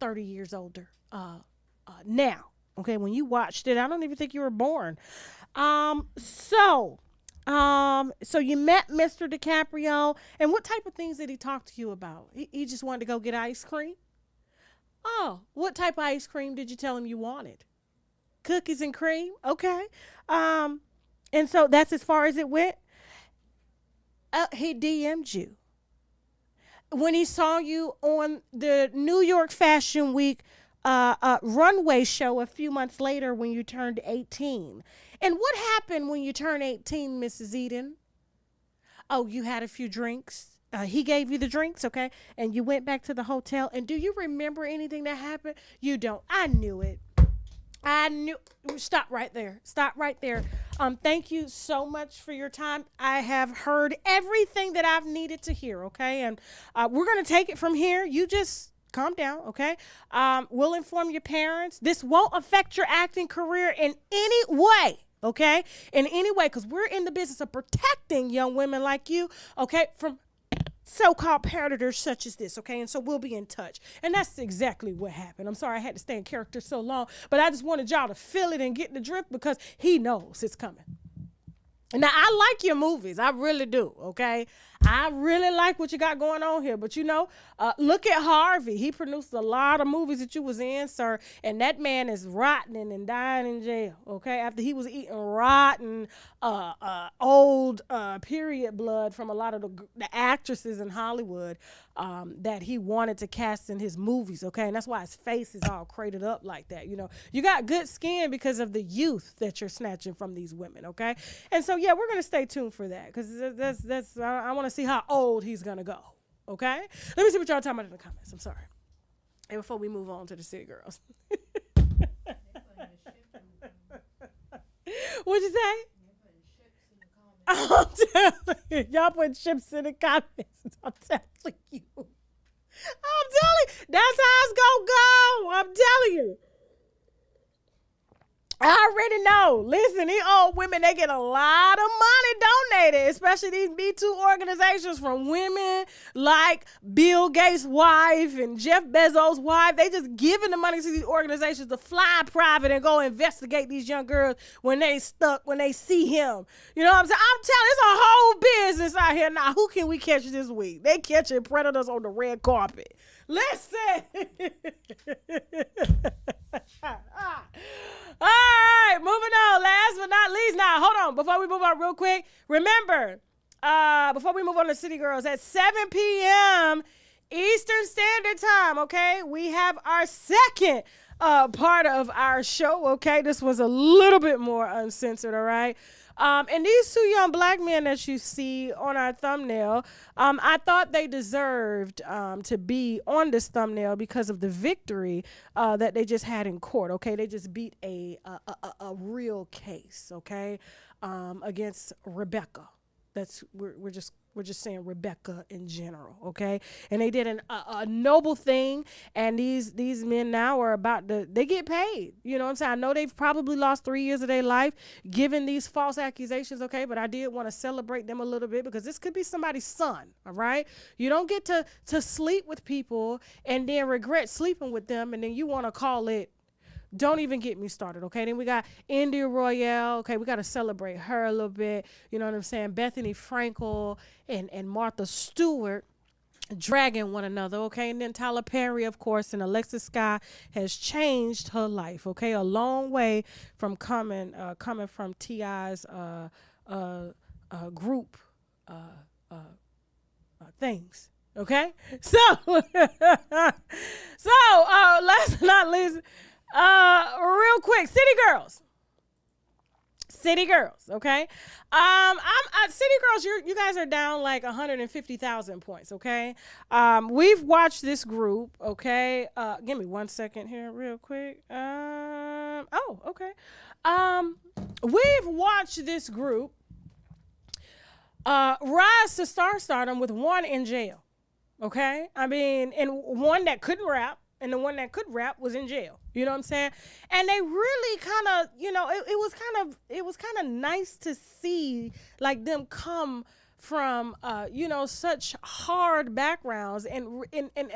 A: 30 years older now. Okay, when you watched it, I don't even think you were born. So you met Mr. DiCaprio, and what type of things did he talk to you about? He just wanted to go get ice cream? Oh, what type of ice cream did you tell him you wanted? Cookies and cream? Okay. And so that's as far as it went? He DM'd you. When he saw you on the New York Fashion Week runway show a few months later when you turned 18. And what happened when you turned 18, Mrs. Eden? Oh, you had a few drinks. He gave you the drinks, okay? And you went back to the hotel. And do you remember anything that happened? You don't. I knew it. I knew. Stop right there. Stop right there. Thank you so much for your time. I have heard everything that I've needed to hear, okay? And we're going to take it from here. You just calm down, okay? We'll inform your parents. This won't affect your acting career in any way, okay? In any way, because we're in the business of protecting young women like you, okay, from so-called predators such as this, okay? And so we'll be in touch. And that's exactly what happened. I'm sorry I had to stay in character so long, but I just wanted y'all to feel it and get the drift because he knows it's coming. Now, I like your movies. I really do, okay? I really like what you got going on here. But, you know, look at Harvey. He produced a lot of movies that you was in, sir. And that man is rotting and dying in jail, okay? After he was eating rotten, old period blood from a lot of the actresses in Hollywood that he wanted to cast in his movies, okay? And that's why his face is all cratered up like that, you know? You got good skin because of the youth that you're snatching from these women, okay? And so, yeah, we're going to stay tuned for that because that's I want to see how old he's going to go, okay? Let me see what y'all talking about in the comments. I'm sorry. And before we move on to the city girls. What'd you say? I'm telling you. Y'all putting ships in the comments. I'm telling you. I'm telling you. That's how it's going to go. I'm telling you. I already know. Listen, these old women, they get a lot of money donated, especially these Me Too organizations from women like Bill Gates' wife and Jeff Bezos' wife. They just giving the money to these organizations to fly private and go investigate these young girls when they stuck, when they see him. You know what I'm saying? I'm telling you, it's a whole business out here now. Who can we catch this week? They catching predators on the red carpet. Listen. All right, moving on. Last but not least, now hold on. Before we move on real quick, remember, before we move on to City Girls, at 7 p.m. Eastern Standard Time, okay, we have our second part of our show, okay? This was a little bit more uncensored, all right? And these two young black men that you see on our thumbnail, I thought they deserved to be on this thumbnail because of the victory that they just had in court, okay? They just beat a real case, okay, against Rebecca. We're just saying Rebecca in general, okay? And they did a noble thing, and these men now are they get paid. You know what I'm saying? I know they've probably lost 3 years of their life given these false accusations, okay? But I did want to celebrate them a little bit because this could be somebody's son, all right? You don't get to sleep with people and then regret sleeping with them, and then you want to call it. Don't even get me started, okay? Then we got India Royale, okay? We got to celebrate her a little bit. You know what I'm saying? Bethany Frankel and Martha Stewart dragging one another, okay? And then Tyler Perry, of course, and Alexis Sky has changed her life, okay? A long way from coming from T.I.'s group things. Okay? So, last but not least, real quick, City Girls, okay? I'm City Girls, you guys are down like 150,000 points, okay? We've watched this group, okay? Give me 1 second here real quick. Okay. We've watched this group rise to stardom with one in jail, okay? I mean, and one that couldn't rap. And the one that could rap was in jail. You know what I'm saying? And they really kind of, you know, it was kind of nice to see like them come from, you know, such hard backgrounds and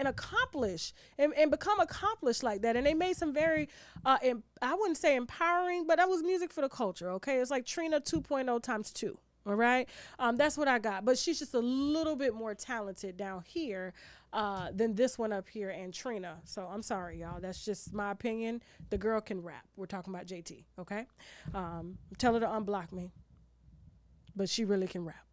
A: accomplish and become accomplished like that. And they made some very, I wouldn't say empowering, but that was music for the culture. Okay. It's like Trina 2.0 times 2. All right. That's what I got. But she's just a little bit more talented down here than this one up here and Trina. So I'm sorry, y'all. That's just my opinion. The girl can rap. We're talking about JT. Okay. Tell her to unblock me. But she really can rap.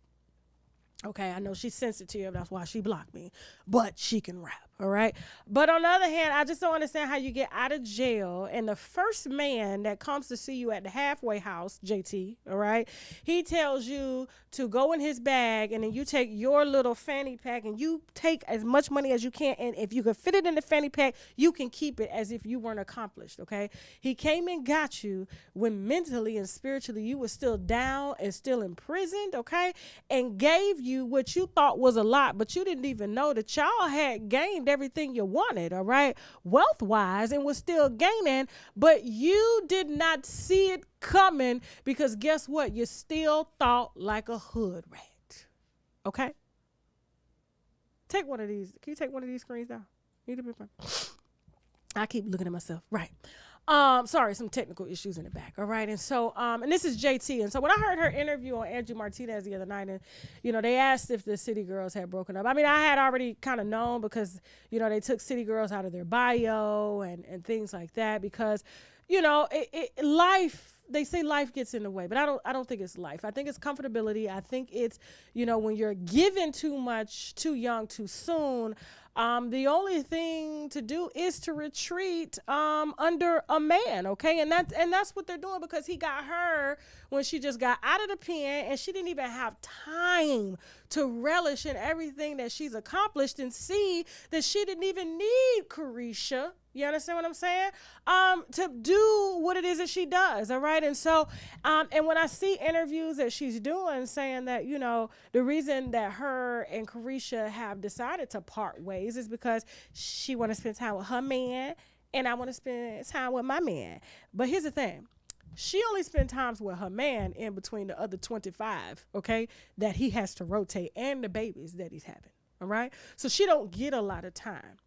A: Okay. I know she's sensitive. That's why she blocked me. But she can rap. all right? But on the other hand, I just don't understand how you get out of jail and the first man that comes to see you at the halfway house, JT, all right, he tells you to go in his bag and then you take your little fanny pack and you take as much money as you can, and if you can fit it in the fanny pack, you can keep it as if you weren't accomplished, okay? He came and got you when mentally and spiritually you were still down and still imprisoned, okay? And gave you what you thought was a lot, but you didn't even know that y'all had gained everything you wanted, all right, wealth-wise, and was still gaining, but you did not see it coming because guess what? You still thought like a hood rat, okay? Take one of these. Can you take one of these screens down? I keep looking at myself. Right. Sorry, some technical issues in the back. All right. And so, and this is JT. And so when I heard her interview on Andrew Martinez the other night, and, you know, they asked if the City Girls had broken up. I mean, I had already kind of known because, you know, they took City Girls out of their bio and things like that because, you know, life, they say life gets in the way, but I don't think it's life. I think it's comfortability. I think it's, you know, when you're given too much, too young, too soon, the only thing to do is to retreat under a man, okay? And that's what they're doing because he got her when she just got out of the pen and she didn't even have time to relish in everything that she's accomplished and see that she didn't even need Carisha. You understand what I'm saying? To do what it is that she does, all right? And so, and when I see interviews that she's doing saying that, you know, the reason that her and Carisha have decided to part ways is because she want to spend time with her man and I want to spend time with my man. But here's the thing. She only spent times with her man in between the other 25, okay, that he has to rotate and the babies that he's having, all right? So she don't get a lot of time.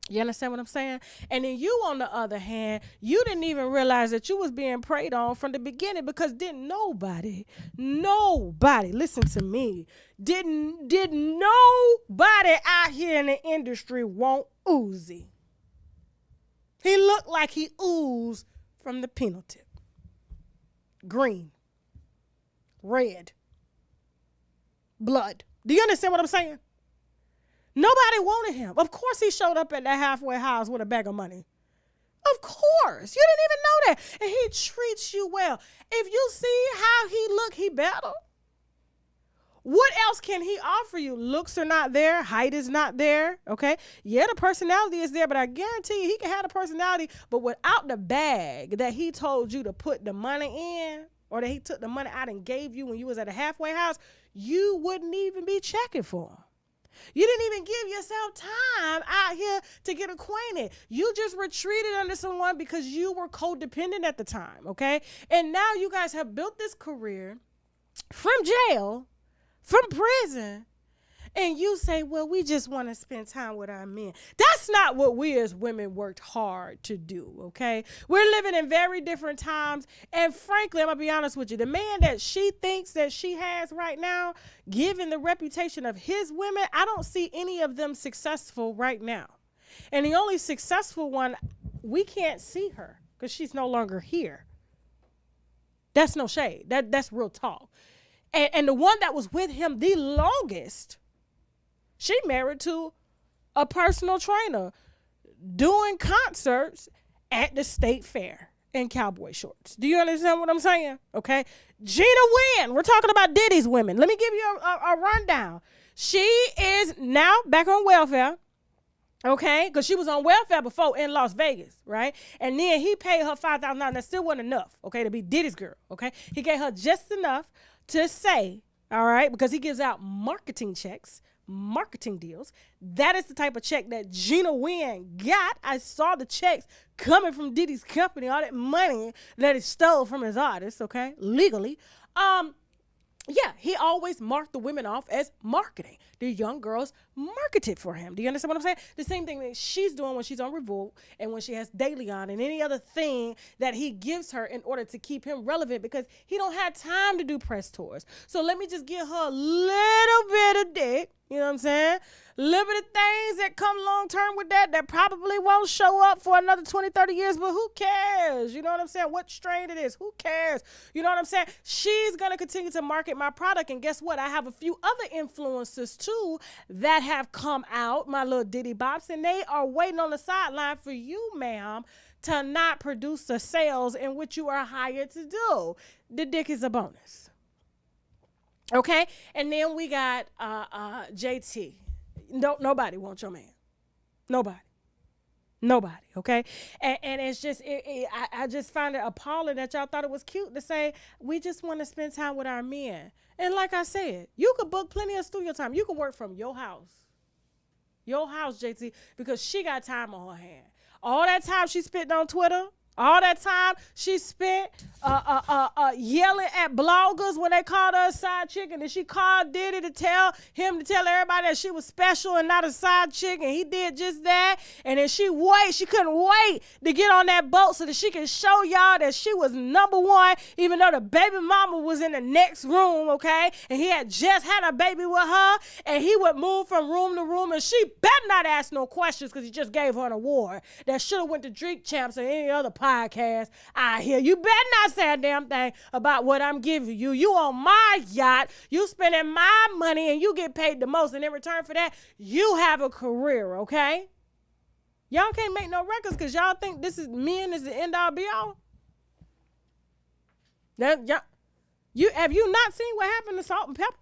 A: You understand what I'm saying? And then you, on the other hand, you didn't even realize that you was being preyed on from the beginning because didn't nobody, listen to me, did nobody out here in the industry want Uzi. He looked like he oozed from the penal tip. Green, red, blood. Do you understand what I'm saying? Nobody wanted him. Of course he showed up at that halfway house with a bag of money. Of course. You didn't even know that. And he treats you well. If you see how he look, he better. What else can he offer you? Looks are not there. Height is not there. Okay. Yeah, the personality is there, but I guarantee you he can have the personality, but without the bag that he told you to put the money in, or that he took the money out and gave you when you was at a halfway house, you wouldn't even be checking for him. You didn't even give yourself time out here to get acquainted. You just retreated under someone because you were codependent at the time, okay? And now you guys have built this career from jail, from prison, and you say, well, we just want to spend time with our men. That's not what we as women worked hard to do, okay? We're living in very different times, and frankly, I'm going to be honest with you, the man that she thinks that she has right now, given the reputation of his women, I don't see any of them successful right now. And the only successful one, we can't see her because she's no longer here. That's no shade. That's real talk. And the one that was with him the longest, she married to a personal trainer doing concerts at the state fair in cowboy shorts. Do you understand what I'm saying? Okay. Gina Wynn. We're talking about Diddy's women. Let me give you a rundown. She is now back on welfare. Okay. Because she was on welfare before in Las Vegas. Right. And then he paid her $5,000. That still wasn't enough. Okay. To be Diddy's girl. Okay. He gave her just enough to say, all right, because he gives out marketing checks, marketing deals. That is the type of check that Gina Wynn got. I saw the checks coming from Diddy's company, all that money that he stole from his artists, okay, legally. Yeah, he always marked the women off as marketing. The young girls marketed for him. Do you understand what I'm saying? The same thing that she's doing when she's on Revolt and when she has Daily on and any other thing that he gives her in order to keep him relevant because he don't have time to do press tours. So let me just give her a little bit of dick. You know what I'm saying? limited things that come long term with that probably won't show up for another 20, 30 years, but who cares? You know what I'm saying? What strain it is, who cares? You know what I'm saying? She's going to continue to market my product, and guess what? I have a few other influencers too that have come out, my little Diddy Bops, and they are waiting on the sideline for you, ma'am, to not produce the sales in which you are hired to do. The dick is a bonus. Okay? And then we got JT. Nobody wants your man. Nobody, okay? And it's just, I just find it appalling that y'all thought it was cute to say, we just want to spend time with our men. And like I said, you could book plenty of studio time. You could work from your house, JT, because she got time on her hand. All that time she spent on Twitter, all that time she spent yelling at bloggers when they called her a side chick, and then she called Diddy to tell everybody that she was special and not a side chick, and he did just that. And then she couldn't wait to get on that boat so that she could show y'all that she was number one, even though the baby mama was in the next room, okay? And he had just had a baby with her, and he would move from room to room, and she better not ask no questions because he just gave her an award that should have went to Drink Champs or any other podcast out here. You better not say a damn thing about what I'm giving you. You on my yacht, you spending my money, and you get paid the most, and in return for that, you have a career, okay? Y'all can't make no records because y'all think this is men is the end all be all. Have you not seen what happened to Salt and Pepper?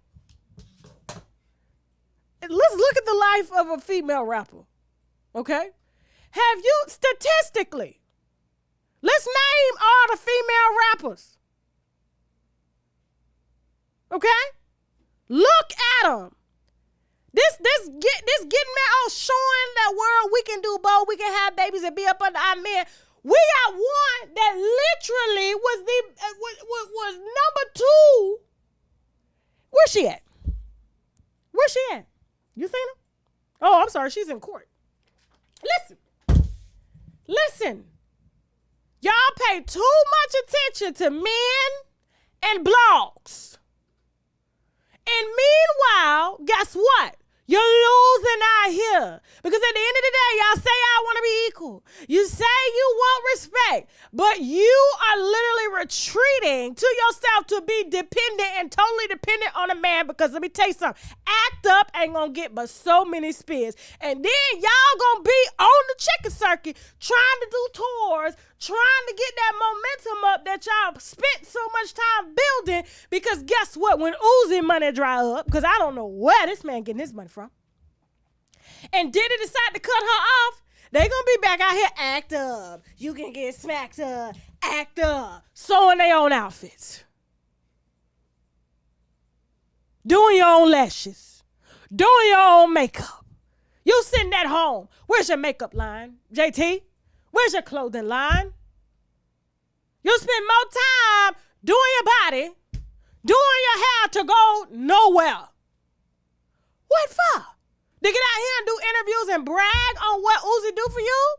A: Let's look at the life of a female rapper, okay? Have you, statistically, let's name all the female rappers, okay? Look at them. This getting me all showing that world we can do both. We can have babies and be up under our men. We got one that literally was number two. Where's she at? You seen her? Oh, I'm sorry. She's in court. Listen. Y'all pay too much attention to men and blogs. And meanwhile, guess what? You're losing out here. Because at the end of the day, y'all say y'all want to be equal. You say you want respect. But you are literally retreating to yourself to be dependent and totally dependent on a man. Because let me tell you something. Act up ain't going to get but so many spins. And then y'all going to be on the chicken circuit trying to do tours, trying to get that momentum up that y'all spent so much time building. Because guess what? When Uzi money dry up, because I don't know where this man getting his money from, and Diddy decide to cut her off, they gonna be back out here, act up. You can get smacked up, act up, sewing their own outfits, doing your own lashes, doing your own makeup. You sitting at home. Where's your makeup line, JT? Where's your clothing line? You spend more time doing your body, doing your hair to go nowhere. What for? To get out here and do interviews and brag on what Uzi do for you?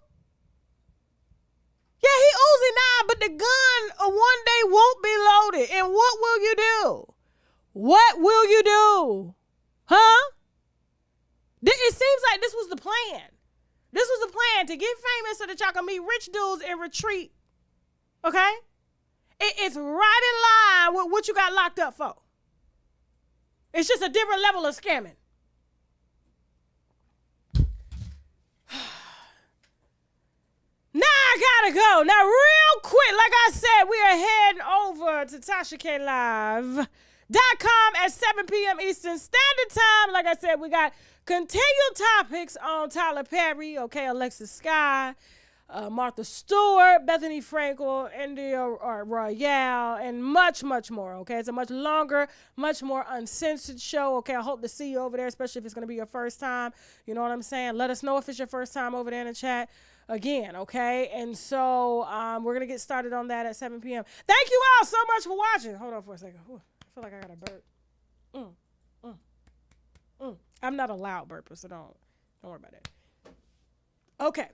A: Yeah, he Uzi now, but the gun one day won't be loaded. And what will you do? What will you do? Huh? It seems like this was the plan. This was the plan to get famous so that y'all can meet rich dudes and retreat. Okay? It's right in line with what you got locked up for. It's just a different level of scamming. Now I gotta go. Now real quick, like I said, we are heading over to TashaKLive.com at 7 p.m. Eastern Standard Time. Like I said, we got continued topics on Tyler Perry, okay, Alexis Sky, Martha Stewart, Bethany Frankel, India Royale, and much, much more, okay? It's a much longer, much more uncensored show, okay? I hope to see you over there, especially if it's going to be your first time. You know what I'm saying? Let us know if it's your first time over there in the chat again, okay? And so we're going to get started on that at 7 p.m. Thank you all so much for watching. Hold on for a second. Ooh, I feel like I got a burp. I'm not a loud burper, so don't worry about that. Okay.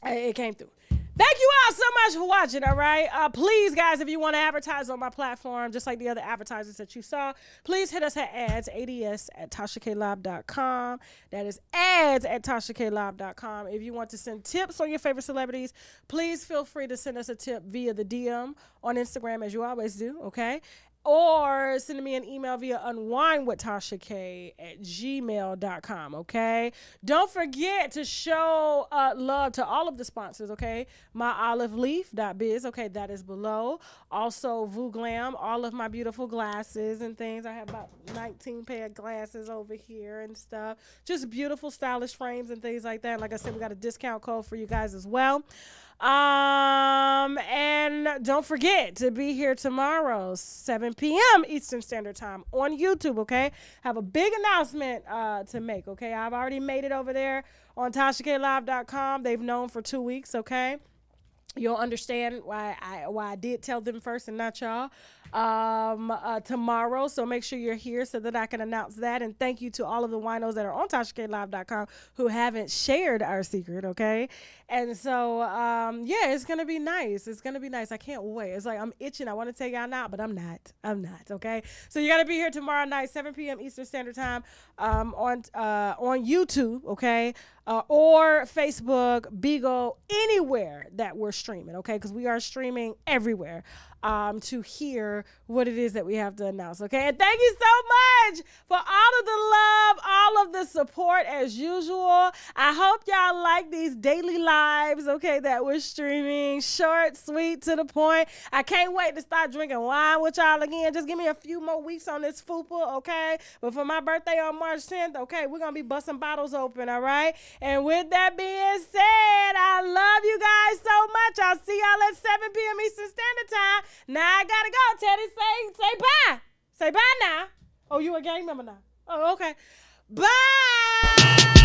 A: It came through. Thank you all so much for watching, all right? Please, guys, if you want to advertise on my platform, just like the other advertisers that you saw, please hit us at ads at TashaKLive.com. That is ads at TashaKLive.com. If you want to send tips on your favorite celebrities, please feel free to send us a tip via the DM on Instagram, as you always do, okay? Or send me an email via UNWINEWITHTASHAK at gmail.com, okay? Don't forget to show love to all of the sponsors, okay? MyOliveLeaf.biz, okay, that is below. Also, VooGlam, all of my beautiful glasses and things. I have about 19 pair of glasses over here and stuff. Just beautiful, stylish frames and things like that. Like I said, we got a discount code for you guys as well. And don't forget to be here tomorrow, 7 p.m. Eastern Standard Time on YouTube, okay? Have a big announcement to make, okay? I've already made it over there on TashaKLive.com. They've known for 2 weeks, okay? You'll understand why I did tell them first and not y'all tomorrow. So make sure you're here so that I can announce that. And thank you to all of the winos that are on TashaKLive.com who haven't shared our secret, okay? And so, yeah, it's going to be nice. It's going to be nice. I can't wait. It's like I'm itching. I want to take y'all out, but I'm not, okay? So you got to be here tomorrow night, 7 p.m. Eastern Standard Time on YouTube, okay? Or Facebook, Bigo, anywhere that we're streaming, okay? Because we are streaming everywhere to hear what it is that we have to announce, okay? And thank you so much for all of the love, all of the support as usual. I hope y'all like these daily lives, okay, that we're streaming. Short, sweet, to the point. I can't wait to start drinking wine with y'all again. Just give me a few more weeks on this fupa, okay? But for my birthday on March 10th, okay, we're going to be busting bottles open, all right? And with that being said, I love you guys so much. I'll see y'all at 7 p.m. Eastern Standard Time. Now I gotta go. Teddy, say bye. Say bye now. Oh, you a gang member now? Oh, okay. Bye.